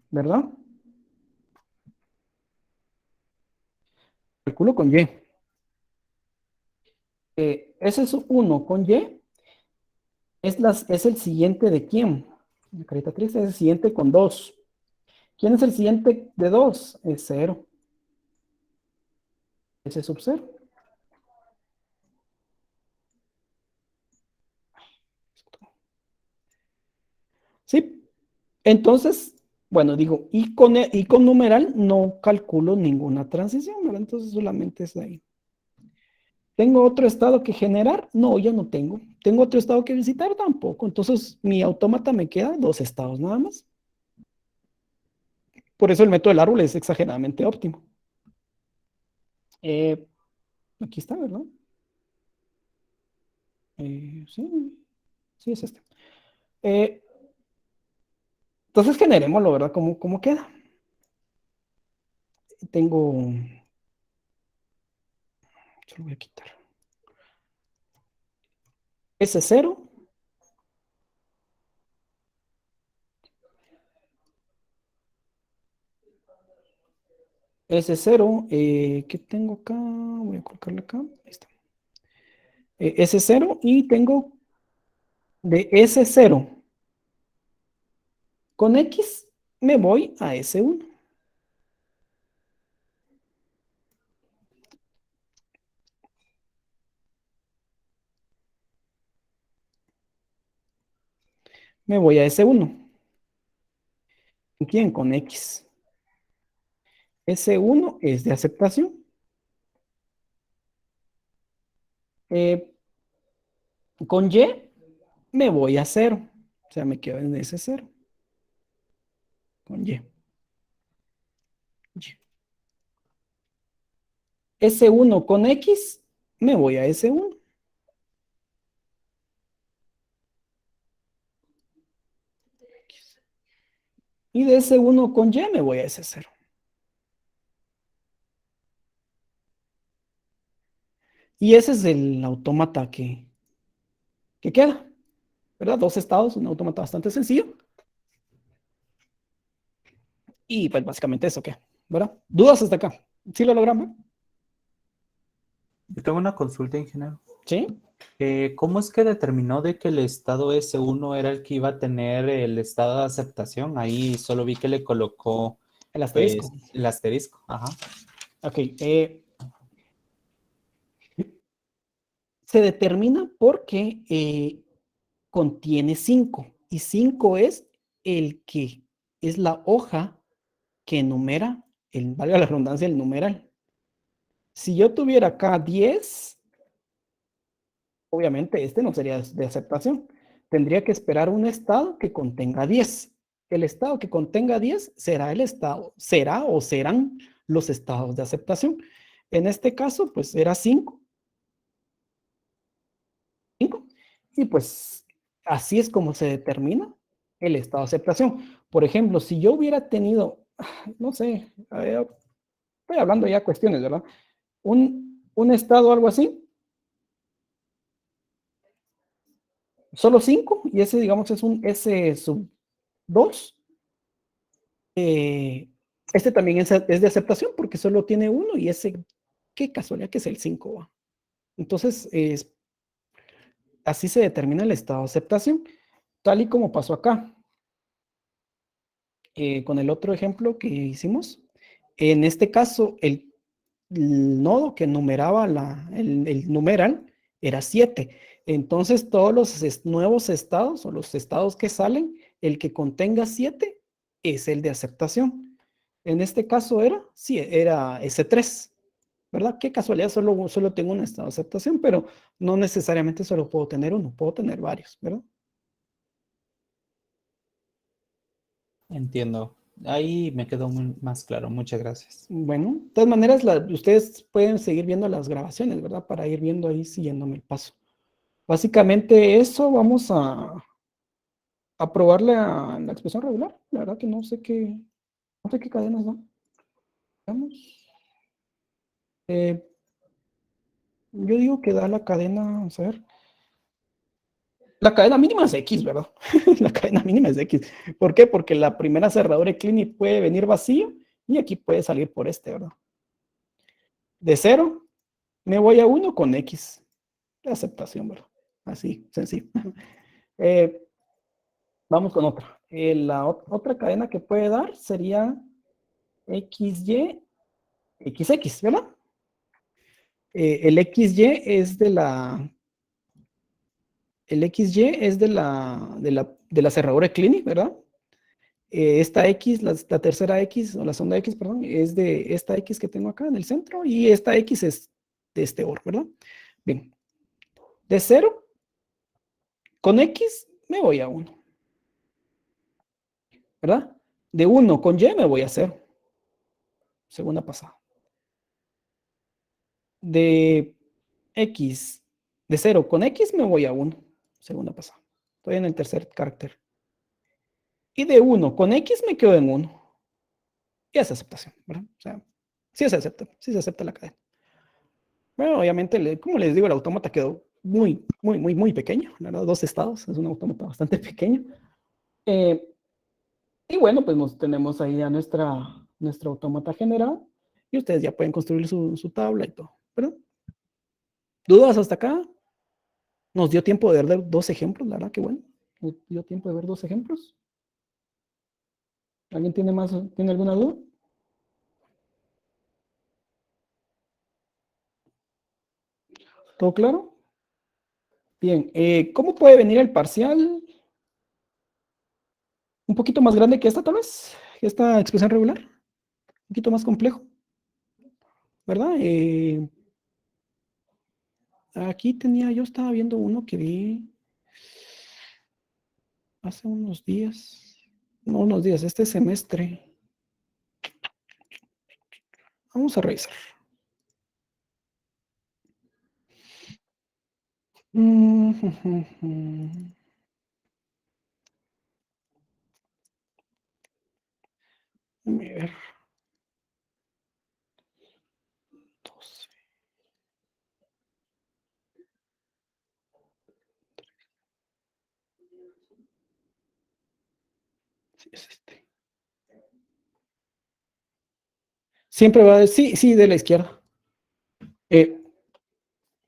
¿Verdad? Calculo con Y. S sub 1 con Y es el siguiente de quién. La carita triste es el siguiente con 2. ¿Quién es el siguiente de 2? Es 0. S sub 0. ¿Sí? Entonces, bueno, digo, y con numeral no calculo ninguna transición, ¿verdad? Entonces solamente es ahí. ¿Tengo otro estado que generar? No, ya no tengo. ¿Tengo otro estado que visitar? Tampoco. Entonces mi autómata me queda 2 estados nada más. Por eso el método del árbol es exageradamente óptimo. Aquí está, ¿verdad? Sí, sí es este. Entonces generémoslo, ¿verdad? ¿Cómo queda? Tengo... Se lo voy a quitar. S0. S0, ¿qué tengo acá? Voy a colocarle acá. Ahí está. S0 y tengo de S0 con X me voy a S1. Me voy a S1. ¿Con quién? Con X. S1 es de aceptación. Con Y me voy a 0. O sea, me quedo en S0. Con Y. S1 con X, me voy a S1. Y de S1 con Y me voy a S0. Y ese es el autómata que queda. ¿Verdad? 2 estados, un autómata bastante sencillo. Y pues básicamente eso, ¿qué? ¿Verdad? ¿Dudas hasta acá? ¿Sí lo logramos? Yo tengo una consulta, ingeniero. ¿Sí? ¿Cómo es que determinó de que el estado S1 era el que iba a tener el estado de aceptación? Ahí solo vi que le colocó El asterisco. el asterisco. Ajá. Ok. Se determina porque contiene 5. Y 5 es el que es la hoja que enumera, valga la redundancia, el numeral. Si yo tuviera acá 10, obviamente este no sería de aceptación. Tendría que esperar un estado que contenga 10. El estado que contenga 10 será el estado, será o serán los estados de aceptación. En este caso, pues era 5. Y pues así es como se determina el estado de aceptación. Por ejemplo, si yo hubiera tenido, no sé, estoy hablando ya cuestiones, ¿verdad? Un estado o algo así, solo 5, y ese, digamos, es un S sub 2. Este también es de aceptación porque solo tiene uno y ese, qué casualidad que es el 5, ¿va? Entonces, así se determina el estado de aceptación, tal y como pasó acá. Con el otro ejemplo que hicimos, en este caso, el nodo que numeraba el numeral era 7. Entonces, todos los nuevos estados o los estados que salen, el que contenga 7 es el de aceptación. En este caso sí, era S3, ¿verdad? Qué casualidad, solo tengo un estado de aceptación, pero no necesariamente solo puedo tener uno, puedo tener varios, ¿verdad? Entiendo. Ahí me quedó más claro. Muchas gracias. Bueno, de todas maneras, ustedes pueden seguir viendo las grabaciones, ¿verdad? Para ir viendo ahí, siguiéndome el paso. Básicamente eso, vamos a probar la expresión regular. La verdad que no sé qué cadenas dan. Veamos. Yo digo que da la cadena, vamos a ver. La cadena mínima es X, ¿verdad? La cadena mínima es X. ¿Por qué? Porque la primera cerradura de Clinic puede venir vacío y aquí puede salir por este, ¿verdad? De 0 me voy a 1 con X. De aceptación, ¿verdad? Así, sencillo. Vamos con otra. La otra cadena que puede dar sería XY, XX, ¿verdad? El XY es de la. El XY es de la cerradura de Clinic, ¿verdad? Esta X, la tercera X, o la segunda X, perdón, es de esta X que tengo acá en el centro, y esta X es de este OR, ¿verdad? Bien. De 0, con X me voy a 1, ¿verdad? De 1 con Y me voy a 0. Segunda pasada. De X, de 0 con X me voy a 1. Segunda pasada. Estoy en el tercer carácter. Y de 1 con X me quedo en 1. Y es aceptación, ¿verdad? O sea, sí se acepta la cadena. Bueno, obviamente, como les digo, el autómata quedó muy, muy, muy, muy pequeño, la verdad, 2 estados, es un autómata bastante pequeño. Y bueno, pues tenemos ahí a nuestra autómata general, y ustedes ya pueden construir su tabla y todo, ¿verdad? ¿Dudas hasta acá? Nos dio tiempo de ver 2 ejemplos, la verdad que bueno. Nos dio tiempo de ver 2 ejemplos. ¿Alguien tiene alguna duda? ¿Todo claro? Bien, ¿cómo puede venir el parcial? Un poquito más grande que esta, tal vez, esta expresión regular. Un poquito más complejo, ¿verdad? Aquí yo estaba viendo uno que vi hace unos días. No unos días, este semestre. Vamos a revisar. A ver. 12. Sí, es este. Siempre va sí, de la izquierda.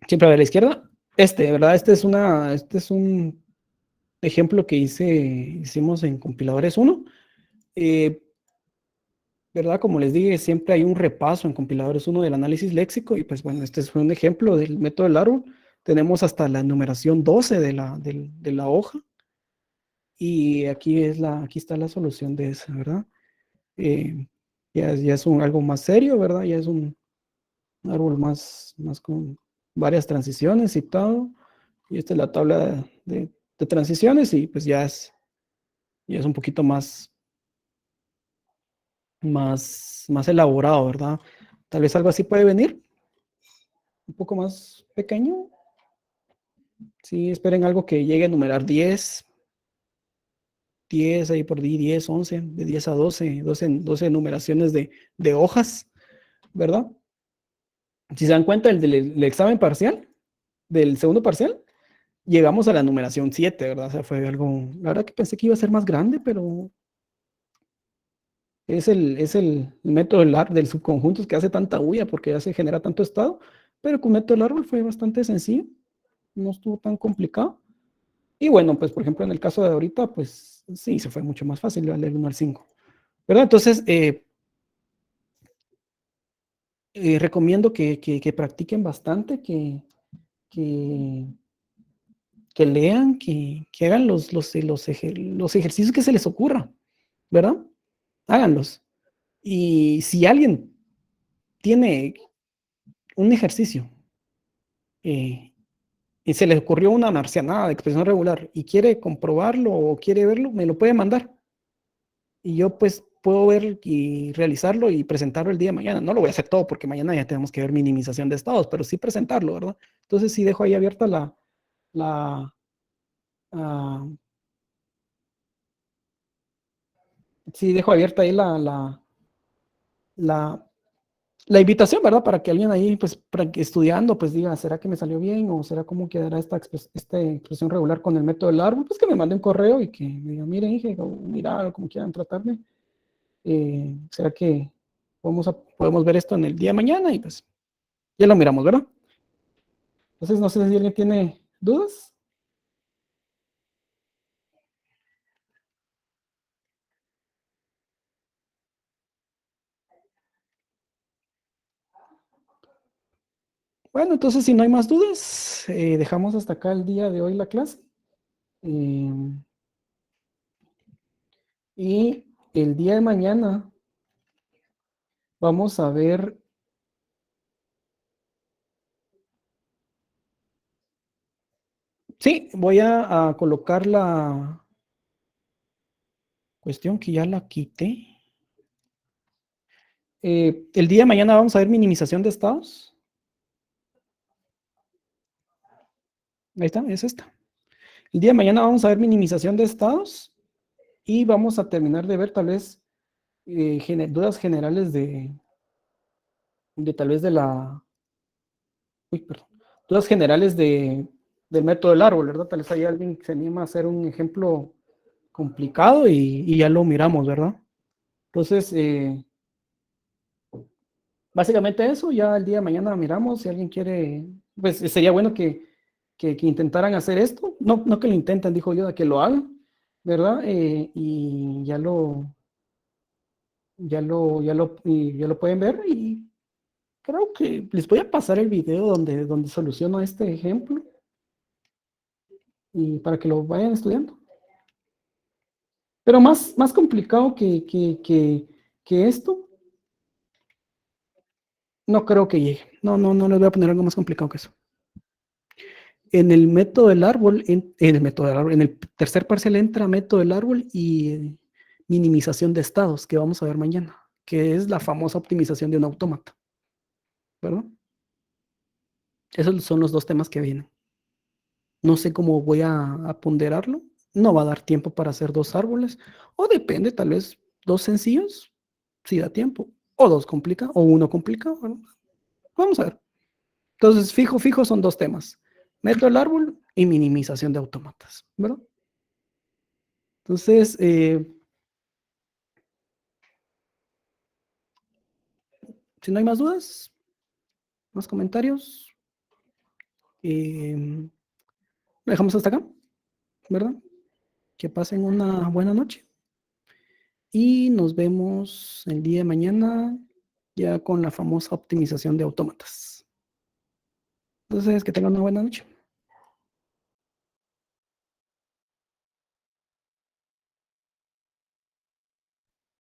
Siempre va de la izquierda. ¿Verdad? Este es un ejemplo que hicimos en compiladores 1. ¿Verdad? Como les dije, siempre hay un repaso en compiladores 1 del análisis léxico, y pues bueno, este es un ejemplo del método del árbol. Tenemos hasta la numeración 12 de la hoja, y aquí está la solución de esa, ¿verdad? Ya es algo más serio, ¿verdad? Ya es un árbol más con varias transiciones y todo. Y esta es la tabla de transiciones, y pues ya es un poquito más elaborado, ¿verdad? Tal vez algo así puede venir, un poco más pequeño. Sí, esperen algo que llegue a numerar 10, 10 ahí por 10, 11, de 10 a 12, 12 numeraciones de hojas, ¿verdad? Si se dan cuenta, el examen parcial, del segundo parcial, llegamos a la numeración 7, ¿verdad? O sea, fue algo, la verdad que pensé que iba a ser más grande, pero es el método del subconjuntos que hace tanta bulla porque ya se genera tanto estado, pero con método del árbol fue bastante sencillo, no estuvo tan complicado. Y bueno, pues por ejemplo en el caso de ahorita, pues sí, se fue mucho más fácil del 1 al 5, ¿verdad? Entonces, recomiendo que practiquen bastante, que, que lean, que hagan los ejercicios que se les ocurra, ¿verdad? Háganlos. Y si alguien tiene un ejercicio y se le ocurrió una marcianada de expresión regular y quiere comprobarlo o quiere verlo, me lo puede mandar. Y yo pues puedo ver y realizarlo y presentarlo el día de mañana. No lo voy a hacer todo porque mañana ya tenemos que ver minimización de estados, pero sí presentarlo, ¿verdad? Entonces sí dejo ahí abierta la, ah, sí dejo abierta ahí la, la invitación, ¿verdad? Para que alguien ahí, pues, estudiando, pues diga, ¿será que me salió bien o será cómo quedará esta expresión regular con el método del árbol? Pues que me mande un correo y que me diga, miren, dije, o mira, como quieran tratarme. ¿Será que podemos ver esto en el día de mañana? Y pues ya lo miramos, ¿verdad? Entonces, no sé si alguien tiene dudas. Bueno, entonces, si no hay más dudas, dejamos hasta acá el día de hoy la clase. Y el día de mañana vamos a ver. Sí, voy a colocar la cuestión que ya la quité. El día de mañana vamos a ver minimización de estados. Ahí está, es esta. El día de mañana vamos a ver minimización de estados y vamos a terminar de ver tal vez dudas generales de tal vez de la... Uy, perdón. Dudas generales del método del árbol, ¿verdad? Tal vez hay alguien que se anima a hacer un ejemplo complicado y ya lo miramos, ¿verdad? Entonces, básicamente eso, ya el día de mañana miramos si alguien quiere, pues sería bueno que intentaran hacer esto, no que lo intenten, dijo yo, que lo hagan, ¿verdad? Y ya lo pueden ver y creo que les voy a pasar el video donde soluciono este ejemplo y para que lo vayan estudiando. Pero más complicado que esto, no creo que llegue. No les voy a poner algo más complicado que eso. En el método del árbol, en el tercer parcial entra método del árbol y minimización de estados, que vamos a ver mañana, que es la famosa optimización de un autómata, ¿verdad? Esos son los dos temas que vienen. No sé cómo voy a ponderarlo. No va a dar tiempo para hacer dos árboles. O depende, tal vez dos sencillos, si da tiempo. O dos complicados, o uno complicado. ¿Verdad? Vamos a ver. Entonces, fijo son dos temas. Método del árbol y minimización de autómatas, ¿verdad? Entonces, si no hay más dudas, más comentarios, lo dejamos hasta acá, ¿verdad? Que pasen una buena noche y nos vemos el día de mañana ya con la famosa optimización de autómatas. Entonces, que tengan una buena noche.